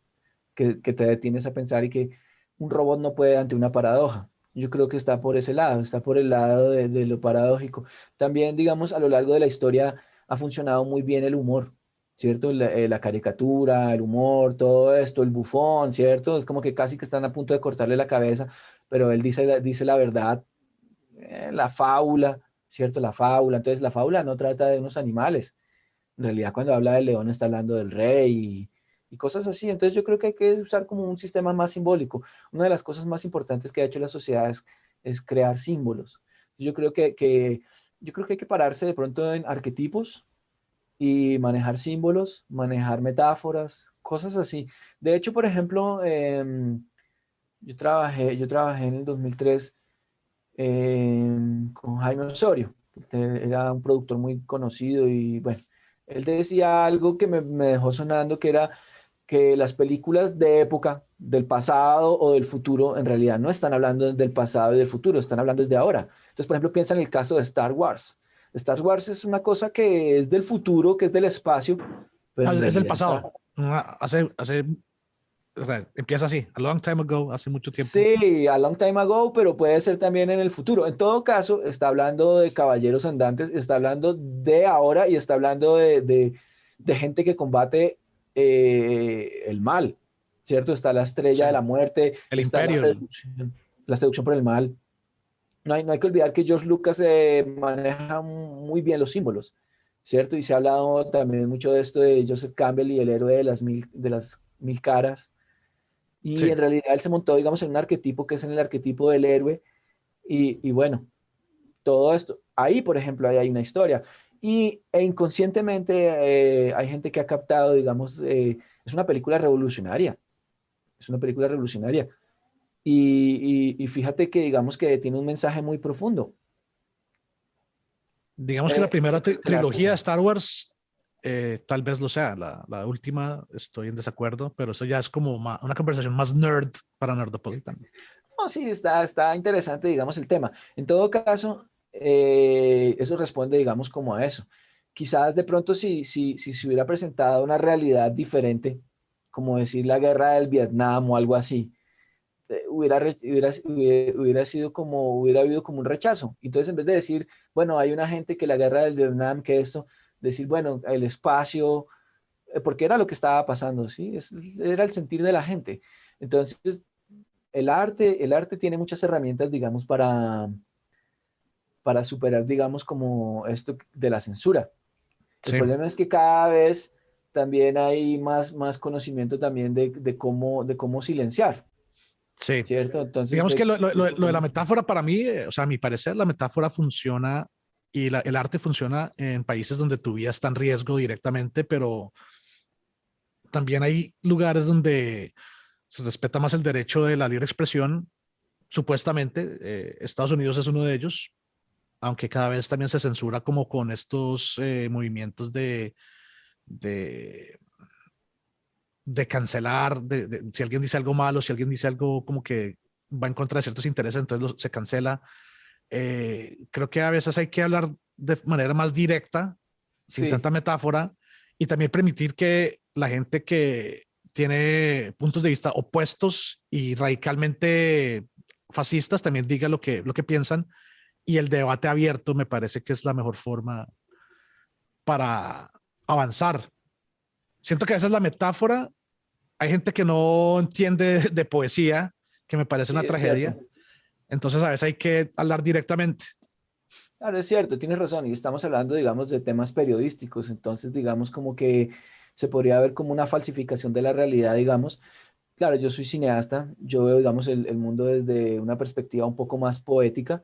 que te detienes a pensar y que un robot no puede ante una paradoja. Yo creo que está por ese lado, está por el lado de lo paradójico. También, digamos, a lo largo de la historia ha funcionado muy bien el humor, ¿cierto? La caricatura, el humor, todo esto, el bufón, ¿cierto? Es como que casi que están a punto de cortarle la cabeza, pero él dice la verdad, la fábula, ¿cierto? La fábula. Entonces, la fábula no trata de unos animales. En realidad, cuando habla del león, está hablando del rey y cosas así. Entonces, yo creo que hay que usar como un sistema más simbólico. Una de las cosas más importantes que ha hecho la sociedad es crear símbolos. Yo creo que hay que pararse de pronto en arquetipos y manejar símbolos, manejar metáforas, cosas así. De hecho, por ejemplo, yo trabajé en el 2003 con Jaime Osorio. Era un productor muy conocido y bueno, él decía algo que me dejó sonando, que era que las películas de época, del pasado o del futuro, en realidad no están hablando del pasado y del futuro, están hablando desde ahora. Entonces, por ejemplo, piensa en el caso de Star Wars. Star Wars es una cosa que es del futuro, que es del espacio, pero en Es del realidad está. pasado. O sea, empieza así, a long time ago, hace mucho tiempo. Sí, a long time ago, pero puede ser también en el futuro. En todo caso, está hablando de caballeros andantes, está hablando de ahora y está hablando de gente que combate el mal, ¿cierto? Está la estrella de Sí. la muerte, El está imperio. la seducción por el mal. No hay que olvidar que George Lucas maneja muy bien los símbolos, ¿cierto? Y se ha hablado también mucho de esto de Joseph Campbell y el héroe de las mil caras y Sí. en realidad él se montó, digamos, en un arquetipo que es en el arquetipo del héroe. Y bueno, todo esto. Ahí, por ejemplo, ahí hay una historia. E inconscientemente hay gente que ha captado, digamos, es una película revolucionaria. Es una película revolucionaria. Y fíjate que, digamos, que tiene un mensaje muy profundo. Digamos que la primera El trilogía de arte. Star Wars tal vez lo sea. La última estoy en desacuerdo, pero eso ya es como una conversación más nerd para Nerdopolitan. No, sí, está interesante, digamos, el tema. En todo caso, eso responde, digamos, como a eso. Quizás de pronto si se hubiera presentado una realidad diferente, como decir la guerra del Vietnam o algo así, hubiera sido como, hubiera habido como un rechazo. Entonces, en vez de decir, bueno, hay una gente que la guerra del Vietnam, que esto, decir, bueno, el espacio, porque era lo que estaba pasando, ¿sí? Era el sentir de la gente. Entonces, el arte tiene muchas herramientas, digamos, para superar, digamos, como esto de la censura. El Sí, problema es que cada vez también hay más conocimiento también de cómo silenciar, sí. ¿cierto? Entonces, Digamos que lo de la metáfora para mí, o sea, a mi parecer, la metáfora funciona y el arte funciona en países donde tu vida está en riesgo directamente, pero también hay lugares donde se respeta más el derecho de la libre expresión. Supuestamente, Estados Unidos es uno de ellos, aunque cada vez también se censura como con estos movimientos de, de cancelar, si alguien dice algo malo, si alguien dice algo como que va en contra de ciertos intereses, entonces se cancela. Creo que a veces hay que hablar de manera más directa, sin sí, tanta metáfora, y también permitir que la gente que tiene puntos de vista opuestos y radicalmente fascistas también digan lo que piensan, y el debate abierto me parece que es la mejor forma para avanzar. Siento que a veces la metáfora, hay gente que no entiende de poesía, que me parece Sí, una es cierto. tragedia, entonces a veces hay que hablar directamente. Claro, es cierto, tienes razón. Y estamos hablando, digamos, de temas periodísticos. Entonces, digamos, como que se podría ver como una falsificación de la realidad, digamos. Claro, yo soy cineasta, yo veo, digamos, el mundo desde una perspectiva un poco más poética,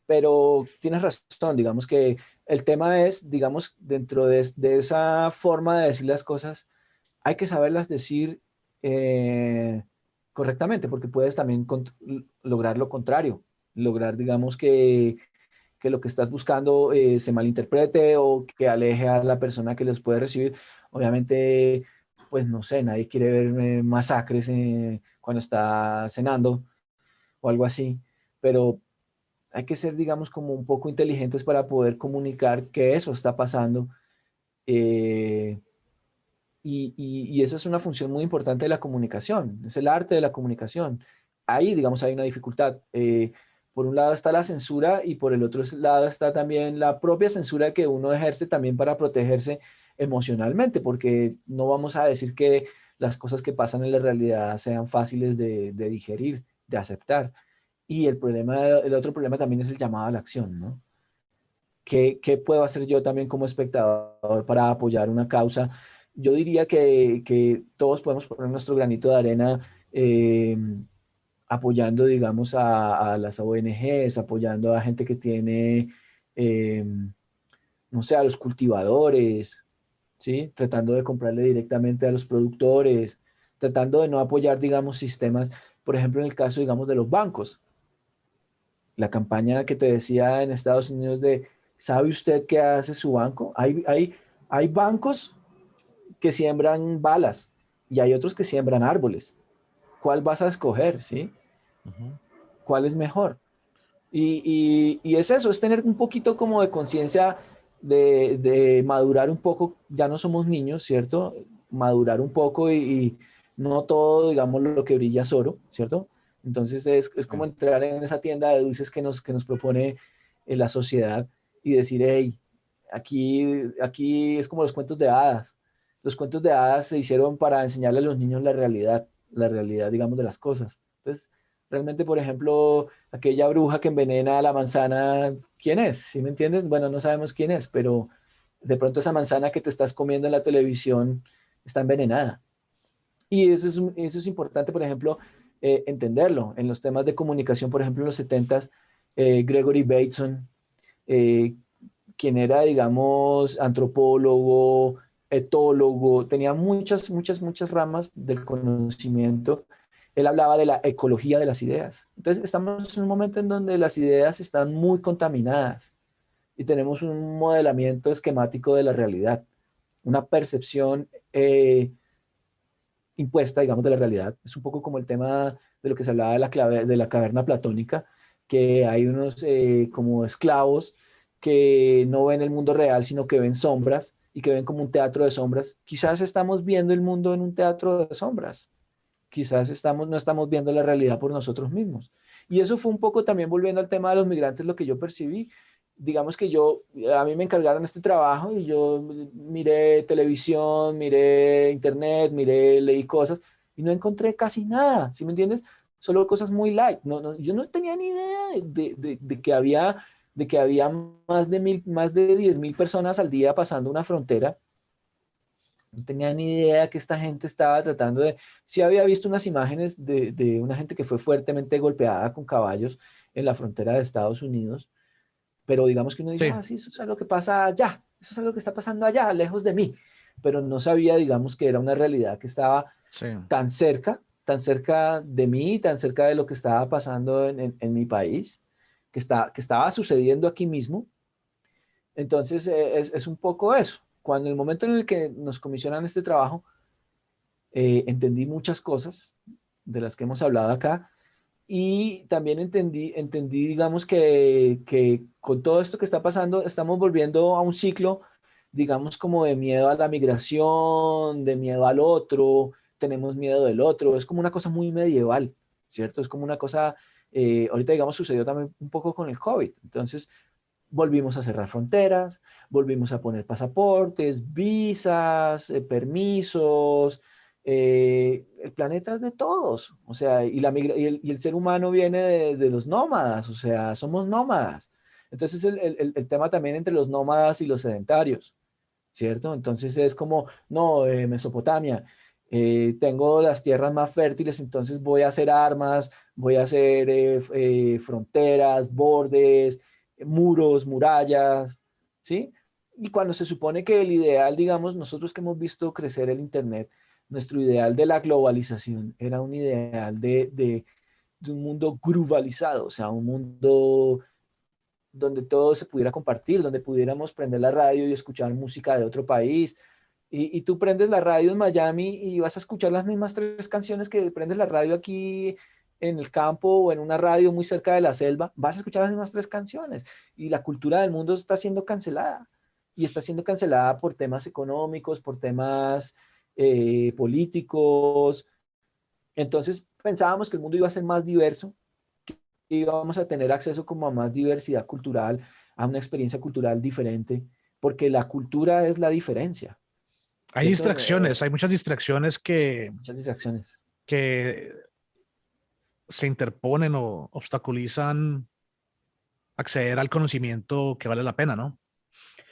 pero tienes razón, digamos que el tema es, digamos, dentro de esa forma de decir las cosas, hay que saberlas decir eh, correctamente, porque puedes también lograr lo contrario, lograr, digamos, que lo que estás buscando se malinterprete o que aleje a la persona que los puede recibir. Obviamente, pues no sé, nadie quiere ver masacres cuando está cenando o algo así, pero hay que ser, digamos, como un poco inteligentes para poder comunicar que eso está pasando. eh, y esa es una función muy importante de la comunicación, es el arte de la comunicación. Ahí, digamos, hay una dificultad. Por un lado está la censura y por el otro lado está también la propia censura que uno ejerce también para protegerse emocionalmente, porque no vamos a decir que las cosas que pasan en la realidad sean fáciles de digerir, de aceptar. Y el otro problema también es el llamado a la acción, ¿no? ¿Qué puedo hacer yo también como espectador para apoyar una causa? Yo diría que todos podemos poner nuestro granito de arena eh, apoyando, digamos, a las ONGs, apoyando a gente que tiene, eh, no sé, a los cultivadores, ¿sí? Tratando de comprarle directamente a los productores, tratando de no apoyar, digamos, sistemas, por ejemplo, en el caso, digamos, de los bancos. La campaña que te decía en Estados Unidos de, ¿sabe usted qué hace su banco? Hay bancos que siembran balas y hay otros que siembran árboles. ¿Cuál vas a escoger? ¿Sí? Ujú. ¿Cuál es mejor? Y es eso, es tener un poquito como de conciencia de madurar un poco. Ya no somos niños, ¿cierto? Madurar un poco y no todo, digamos, lo que brilla es oro, ¿cierto? Entonces es como Sí. entrar en esa tienda de dulces que nos propone la sociedad y decir, hey, aquí es como los cuentos de hadas. Los cuentos de hadas se hicieron para enseñarle a los niños la realidad, digamos, de las cosas. Entonces, realmente, por ejemplo, aquella bruja que envenena la manzana, ¿quién es? ¿Sí me entiendes? Bueno, no sabemos quién es, pero de pronto esa manzana que te estás comiendo en la televisión está envenenada. Y eso es importante, por ejemplo, entenderlo. En los temas de comunicación, por ejemplo, en los 70s, Gregory Bateson, eh, quien era, digamos, antropólogo, etólogo, tenía muchas, muchas, muchas ramas del conocimiento. Él hablaba de la ecología de las ideas. Entonces, estamos en un momento en donde las ideas están muy contaminadas y tenemos un modelamiento esquemático de la realidad, una percepción impuesta, digamos, de la realidad. Es un poco como el tema de lo que se hablaba de la caverna platónica, que hay unos como esclavos que no ven el mundo real, sino que ven sombras y que ven como un teatro de sombras. Quizás estamos viendo el mundo en un teatro de sombras. Quizás no estamos viendo la realidad por nosotros mismos. Y eso fue un poco también volviendo al tema de los migrantes, lo que yo percibí. Digamos que a mí me encargaron este trabajo y yo miré televisión, miré internet, leí cosas y no encontré casi nada, ¿sí me entiendes? Solo cosas muy light. Yo no tenía ni idea de que había más de 10.000 personas al día pasando una frontera. No tenía ni idea que esta gente estaba tratando de... Sí había visto unas imágenes de una gente que fue fuertemente golpeada con caballos en la frontera de Estados Unidos, pero digamos que uno dice, Sí, ah, sí, eso es algo que pasa allá, eso es algo que está pasando allá, lejos de mí, pero no sabía, digamos, que era una realidad que estaba sí. tan cerca de mí, tan cerca de lo que estaba pasando en mi país, que estaba sucediendo aquí mismo. Entonces, es un poco eso. Cuando el momento en el que nos comisionan este trabajo, entendí muchas cosas de las que hemos hablado acá y también entendí, digamos, que con todo esto que está pasando, estamos volviendo a un ciclo, digamos, como de miedo a la migración, de miedo al otro, tenemos miedo del otro, es como una cosa muy medieval, ¿cierto? Es como una cosa Ahorita, digamos, sucedió también un poco con el COVID. Entonces, volvimos a cerrar fronteras, volvimos a poner pasaportes, visas, permisos. El planeta es de todos, o sea, y el ser humano viene de los nómadas, o sea, somos nómadas. Entonces, el tema también entre los nómadas y los sedentarios, ¿cierto? Entonces es como, no, Mesopotamia, tengo las tierras más fértiles, entonces voy a hacer armas, voy a hacer fronteras, bordes, muros, murallas, ¿sí? Y cuando se supone que el ideal, digamos, nosotros que hemos visto crecer el Internet, nuestro ideal de la globalización era un ideal de un mundo globalizado, o sea, un mundo donde todo se pudiera compartir, donde pudiéramos prender la radio y escuchar música de otro país. Y tú prendes la radio en Miami y vas a escuchar las mismas tres canciones que prendes la radio aquí en el campo o en una radio muy cerca de la selva, vas a escuchar las mismas tres canciones. Y la cultura del mundo está siendo cancelada. Y está siendo cancelada por temas económicos, por temas políticos. Entonces pensábamos que el mundo iba a ser más diverso, íbamos a tener acceso como a más diversidad cultural, a una experiencia cultural diferente, porque la cultura es la diferencia, Hay ¿cierto? distracciones, hay muchas distracciones Muchas distracciones. que se interponen o obstaculizan acceder al conocimiento que vale la pena, ¿no?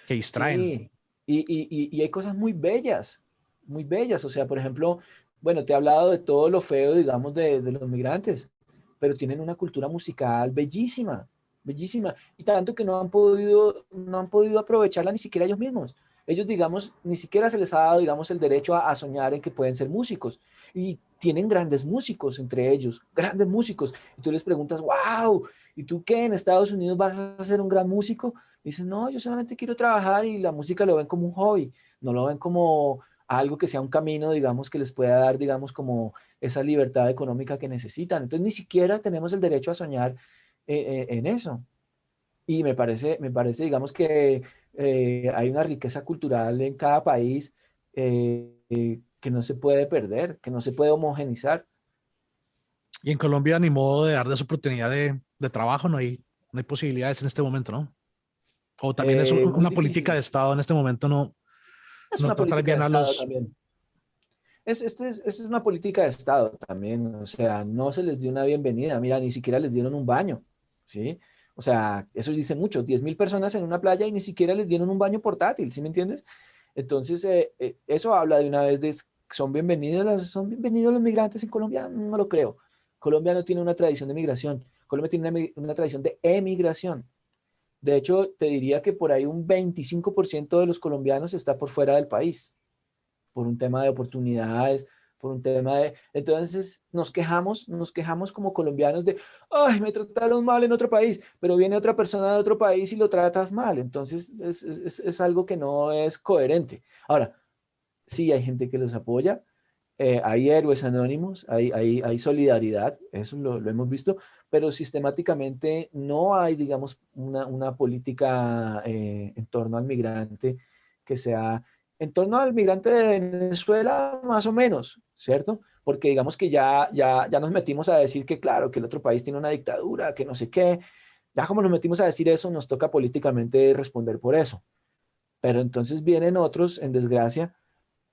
Que distraen. Sí, y hay cosas muy bellas. O sea, por ejemplo, bueno, te he hablado de todo lo feo, digamos, de los migrantes, pero tienen una cultura musical bellísima, bellísima. Y tanto que no han podido aprovecharla ni siquiera ellos mismos. Ellos, digamos, ni siquiera se les ha dado, digamos, el derecho a soñar en que pueden ser músicos. Y tienen grandes músicos entre ellos, grandes músicos. Y tú les preguntas, wow, ¿y tú qué? ¿En Estados Unidos vas a ser un gran músico? Dicen, no, yo solamente quiero trabajar y la música lo ven como un hobby, no lo ven como algo que sea un camino, digamos, que les pueda dar, digamos, como esa libertad económica que necesitan. Entonces, ni siquiera tenemos el derecho a soñar en eso. Y digamos, que hay una riqueza cultural en cada país que no se puede perder, que no se puede homogenizar. Y en Colombia, ni modo de darles oportunidad de trabajo, no hay posibilidades en este momento, ¿no? O también es Muy una política de difícil. Estado en este momento Es no una tratar política de bien a Estado los... también. Es una política de Estado también, o sea, no se les dio una bienvenida, mira, ni siquiera les dieron un baño, ¿sí? O sea, eso dice mucho, 10.000 personas en una playa y ni siquiera les dieron un baño portátil, ¿sí me entiendes? Entonces, eso habla de una vez de son bienvenidos los migrantes en Colombia, no lo creo. Colombia no tiene una tradición de migración, Colombia tiene una tradición de emigración. De hecho, te diría que por ahí un 25% de los colombianos está por fuera del país por un tema de oportunidades, por un tema de... Entonces nos quejamos como colombianos de, ay, me trataron mal en otro país, pero viene otra persona de otro país y lo tratas mal. Entonces es algo que no es coherente. Ahora, sí hay gente que los apoya, hay héroes anónimos, hay solidaridad, eso lo hemos visto, pero sistemáticamente no hay, digamos, una política en torno al migrante que sea, en torno al migrante de Venezuela, más o menos, ¿cierto? Porque digamos que ya nos metimos a decir que, claro, que el otro país tiene una dictadura, que no sé qué, ya como nos metimos a decir eso, nos toca políticamente responder por eso. Pero entonces vienen otros, en desgracia,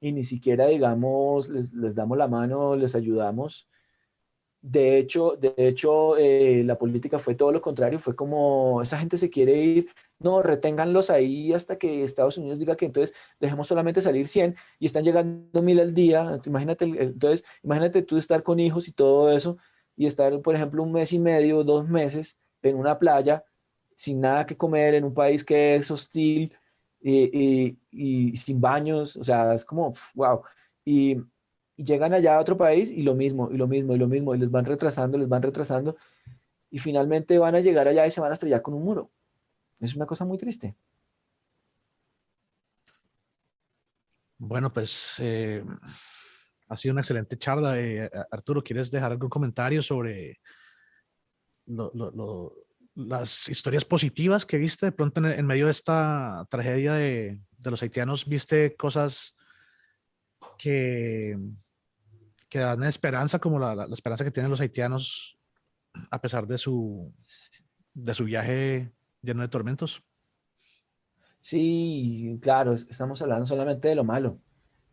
y ni siquiera, digamos, les damos la mano, les ayudamos. De hecho, la política fue todo lo contrario, fue como, esa gente se quiere ir, no, reténganlos ahí hasta que Estados Unidos diga que entonces dejemos solamente salir 100 y están llegando 1.000 al día. Imagínate, entonces, imagínate tú estar con hijos y todo eso y estar, por ejemplo, un mes y medio, 2 meses en una playa sin nada que comer, en un país que es hostil y sin baños, o sea, es como, wow. Y llegan allá a otro país y lo mismo, y lo mismo, y lo mismo, y les van retrasando, y finalmente van a llegar allá y se van a estrellar con un muro. Es una cosa muy triste. Bueno, pues ha sido una excelente charla. Arturo, ¿quieres dejar algún comentario sobre las historias positivas que viste de pronto en medio de esta tragedia de los haitianos? ¿Viste cosas que, que dan esperanza, como la esperanza que tienen los haitianos a pesar de su viaje lleno de tormentos. Sí, claro, estamos hablando solamente de lo malo,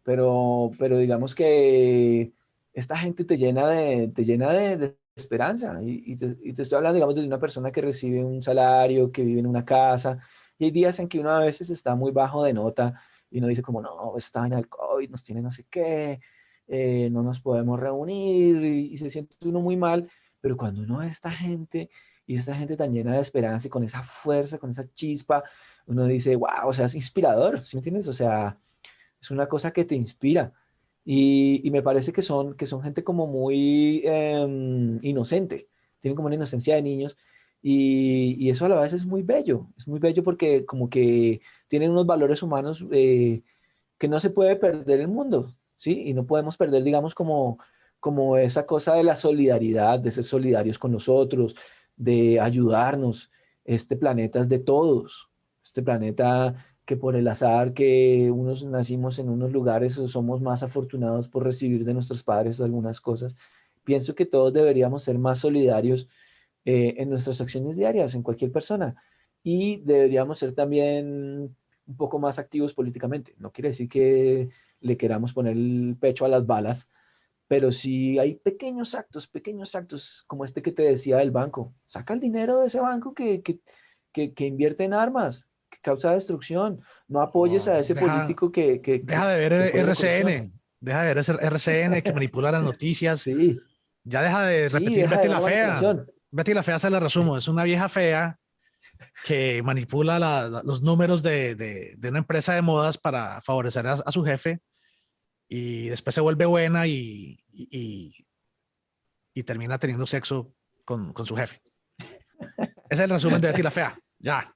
pero digamos que esta gente te llena de esperanza y te estoy hablando, digamos, de una persona que recibe un salario, que vive en una casa y hay días en que uno a veces está muy bajo de nota y uno dice como, no, esta vaina del COVID nos tiene no sé qué, no nos podemos reunir y se siente uno muy mal, pero cuando uno ve a esta gente y esta gente tan llena de esperanza y con esa fuerza, con esa chispa, uno dice, wow, o sea, es inspirador, ¿sí me entiendes? O sea, es una cosa que te inspira. Y me parece que son gente como muy inocente, tienen como una inocencia de niños y eso a la vez es muy bello porque como que tienen unos valores humanos que no se puede perder el mundo, ¿sí? Y no podemos perder, digamos, como esa cosa de la solidaridad, de ser solidarios con nosotros, de ayudarnos. Este planeta es de todos. Este planeta que por el azar que unos nacimos en unos lugares o somos más afortunados por recibir de nuestros padres algunas cosas. Pienso que todos deberíamos ser más solidarios en nuestras acciones diarias, en cualquier persona. Y deberíamos ser también un poco más activos políticamente. No quiere decir que le queramos poner el pecho a las balas, pero sí hay pequeños actos como este que te decía del banco. Saca el dinero de ese banco que invierte en armas, que causa destrucción. No apoyes a Oh, ese político deja de ver que apoya la corrupción. RCN, deja de ver ese RCN que manipula las noticias. Sí, Ya deja de sí, repetir deja Betty de la ver Fea. manipulación. Betty la Fea se la resumo, es una vieja fea que manipula los números de una empresa de modas para favorecer a su jefe y después se vuelve buena y termina teniendo sexo con su jefe. Ese es el resumen de Betty la Fea. Ya.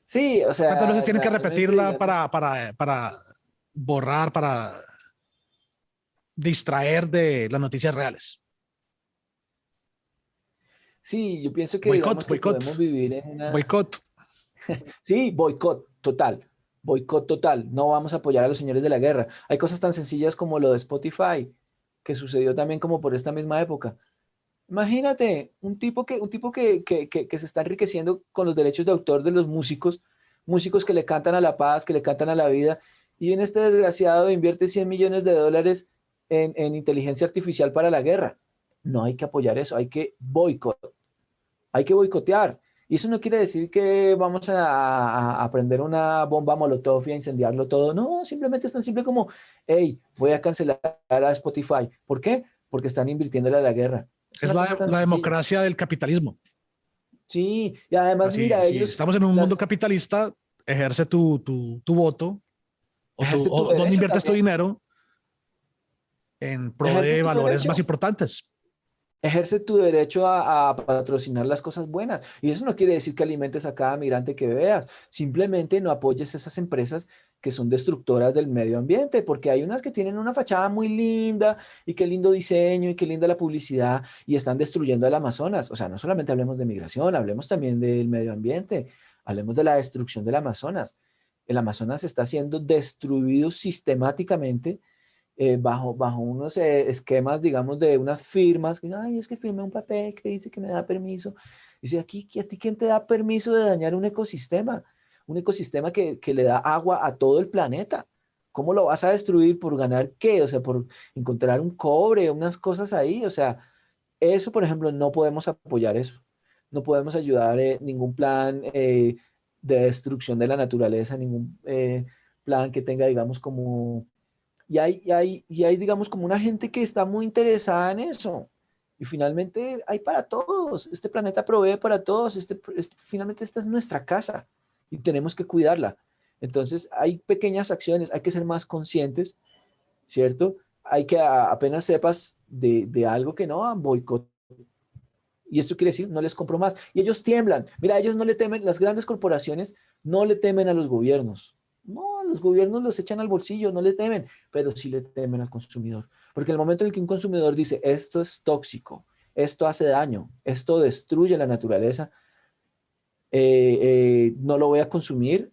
Sí, o ¿Cuántas veces sea, tienen que realmente, repetirla digamos, para borrar, para distraer de las noticias reales? sí, yo pienso que Boicot, digamos que boicot, podemos vivir en una, boicot. sí, boicot total, no vamos a apoyar a los señores de la guerra. Hay cosas tan sencillas como lo de Spotify, que sucedió también como por esta misma época. Imagínate, un tipo que se está enriqueciendo con los derechos de autor de los músicos, músicos que le cantan a la paz, que le cantan a la vida, y viene este desgraciado e invierte 100 millones de dólares en inteligencia artificial para la guerra. No hay que apoyar eso, hay que boicotear. Y eso no quiere decir que vamos a prender una bomba Molotov y a incendiarlo todo. No, simplemente es tan simple como, hey, voy a cancelar a Spotify. ¿Por qué? Porque están invirtiéndole a la guerra. Es Es una cosa tan la sencilla. democracia del capitalismo. Sí, y además, Así, mira, si ellos, estamos en un mundo las, capitalista, ejerce tu voto ejerce tu o dónde derecho inviertes tu también, dinero en pro ejerce de tu valores más derecho. importantes. Ejerce tu derecho a patrocinar las cosas buenas. Y eso no quiere decir que alimentes a cada migrante que veas. Simplemente no apoyes esas empresas que son destructoras del medio ambiente, porque hay unas que tienen una fachada muy linda y qué lindo diseño y qué linda la publicidad y están destruyendo el Amazonas. O sea, no solamente hablemos de migración, hablemos también del medio ambiente, hablemos de la destrucción del Amazonas. El Amazonas está siendo destruido sistemáticamente bajo unos esquemas, digamos, de unas firmas, que, ay, es que firmé un papel que dice que me da permiso. Dice, aquí, ¿a ti quién te da permiso de dañar un ecosistema? Un ecosistema que le da agua a todo el planeta. ¿Cómo lo vas a destruir por ganar qué? O sea, por encontrar un cobre, unas cosas ahí. O sea, eso, por ejemplo, no podemos apoyar eso. No podemos ayudar ningún plan de destrucción de la naturaleza, ningún plan que tenga, digamos, como y hay, digamos, como una gente que está muy interesada en eso. Y finalmente hay para todos. Este planeta provee para todos. Finalmente esta es nuestra casa y tenemos que cuidarla. Entonces hay pequeñas acciones, hay que ser más conscientes, ¿cierto? Hay que apenas sepas de algo que no, boicot. Y esto quiere decir, no les compro más. Y ellos tiemblan. Mira, ellos no le temen, las grandes corporaciones no le temen a los gobiernos. No, los gobiernos los echan al bolsillo, no le temen, pero sí le temen al consumidor. Porque en el momento en el que un consumidor dice, esto es tóxico, esto hace daño, esto destruye la naturaleza, no lo voy a consumir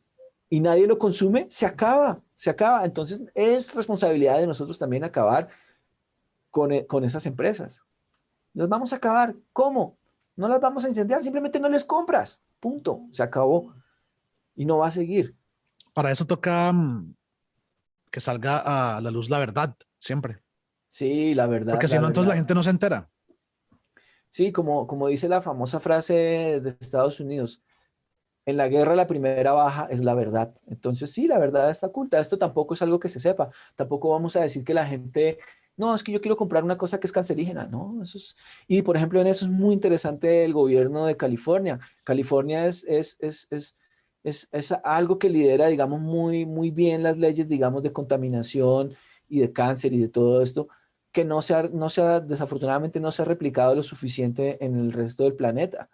y nadie lo consume, se acaba, se acaba. Entonces es responsabilidad de nosotros también acabar con esas empresas. las vamos a acabar. ¿Cómo? No las vamos a incendiar, simplemente no les compras. Punto. Se acabó. Y no va a seguir. Para eso toca que salga a la luz la verdad, siempre. Sí, la verdad, Porque si la no, entonces la verdad. gente no se entera. Sí, como dice la famosa frase de Estados Unidos, en la guerra la primera baja es la verdad. Entonces sí, la verdad está oculta. Esto tampoco es algo que se sepa. Tampoco vamos a decir que la gente, no, es que yo quiero comprar una cosa que es cancerígena. No, eso es... Y por ejemplo, en eso es muy interesante el gobierno de California. California es algo que lidera, digamos, muy bien las leyes, digamos, de contaminación y de cáncer y de todo esto, que desafortunadamente no se ha replicado lo suficiente en el resto del planeta.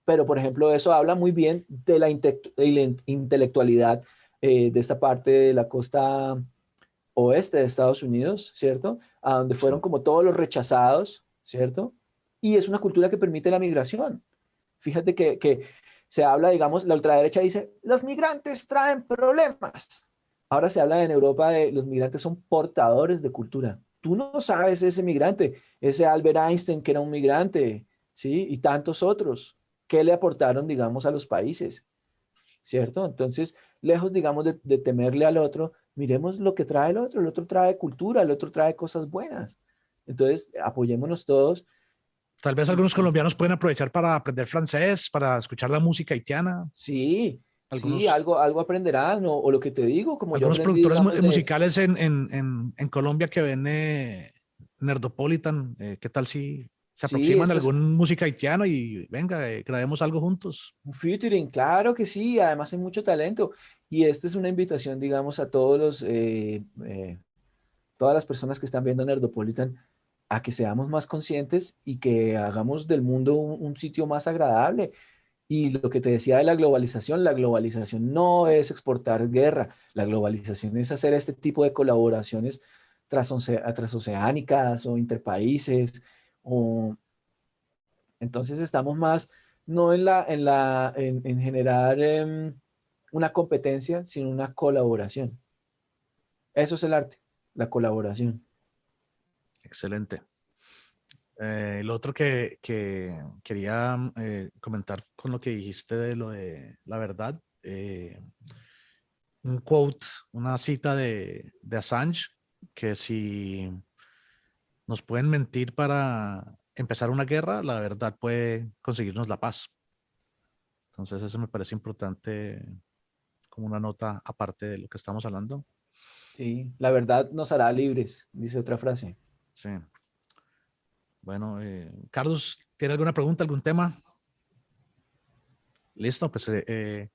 Pero, por ejemplo, eso habla muy bien de la intelectualidad de esta parte de la costa oeste de Estados Unidos, ¿cierto? A donde Sí. fueron como todos los rechazados, ¿cierto? Y es una cultura que permite la migración. Fíjate que se habla, digamos, la ultraderecha dice, los migrantes traen problemas. Ahora se habla en Europa de los migrantes son portadores de cultura. Tú no sabes ese migrante, ese Albert Einstein que era un migrante, ¿sí? Y tantos otros. ¿Qué le aportaron, digamos, a los países? ¿Cierto? Entonces, lejos, digamos, de temerle al otro, miremos lo que trae el otro trae cultura, el otro trae cosas buenas. Entonces, apoyémonos todos. Tal vez algunos colombianos pueden aprovechar para aprender francés, para escuchar la música haitiana. Sí, sí, Algunos, algo aprenderán, o lo que te digo, como yo algunos aprendí, productores digamos, de, musicales en Colombia que ven Nerdopolitan. ¿Qué tal si se sí, aproximan a esto es algún música haitiano y venga, grabemos algo juntos? un featuring, claro que sí, además hay mucho talento. Y esta es una invitación, digamos, a todos todas las personas que están viendo Nerdopolitan, a que seamos más conscientes y que hagamos del mundo un sitio más agradable. Y lo que te decía de la globalización no es exportar guerra, la globalización es hacer este tipo de colaboraciones transoceánicas o interpaíses. O... Entonces estamos más no en generar una competencia, sino una colaboración. Eso es el arte, la colaboración. Excelente. Lo otro que quería comentar con lo que dijiste de lo de la verdad, un quote, una cita de Assange, que si nos pueden mentir para empezar una guerra, la verdad puede conseguirnos la paz. Entonces eso me parece importante como una nota aparte de lo que estamos hablando. Sí, la verdad nos hará libres, dice otra frase. Sí. Bueno, Carlos, ¿tiene alguna pregunta, algún tema? Listo, pues muchas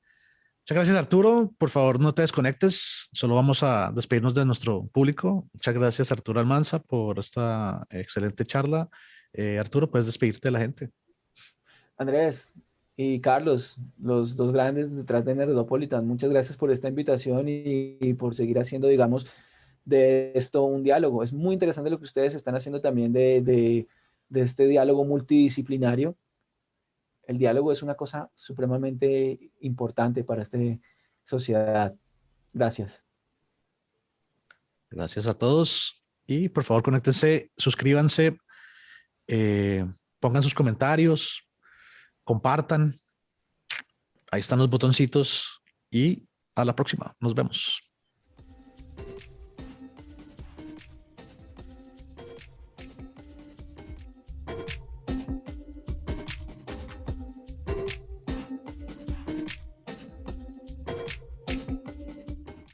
gracias, Arturo. Por favor, no te desconectes. Solo vamos a despedirnos de nuestro público. Muchas gracias, Arturo Almanza, por esta excelente charla. Arturo, puedes despedirte de la gente. Andrés y Carlos, los dos grandes detrás de Nerdopolitan, muchas gracias por esta invitación y por seguir haciendo, digamos, de esto un diálogo. Es muy interesante lo que ustedes están haciendo también de este diálogo multidisciplinario. El diálogo es una cosa supremamente importante para esta sociedad. Gracias. Gracias a todos y por favor, conéctense, suscríbanse, pongan sus comentarios, compartan. Ahí están los botoncitos y a la próxima. Nos vemos.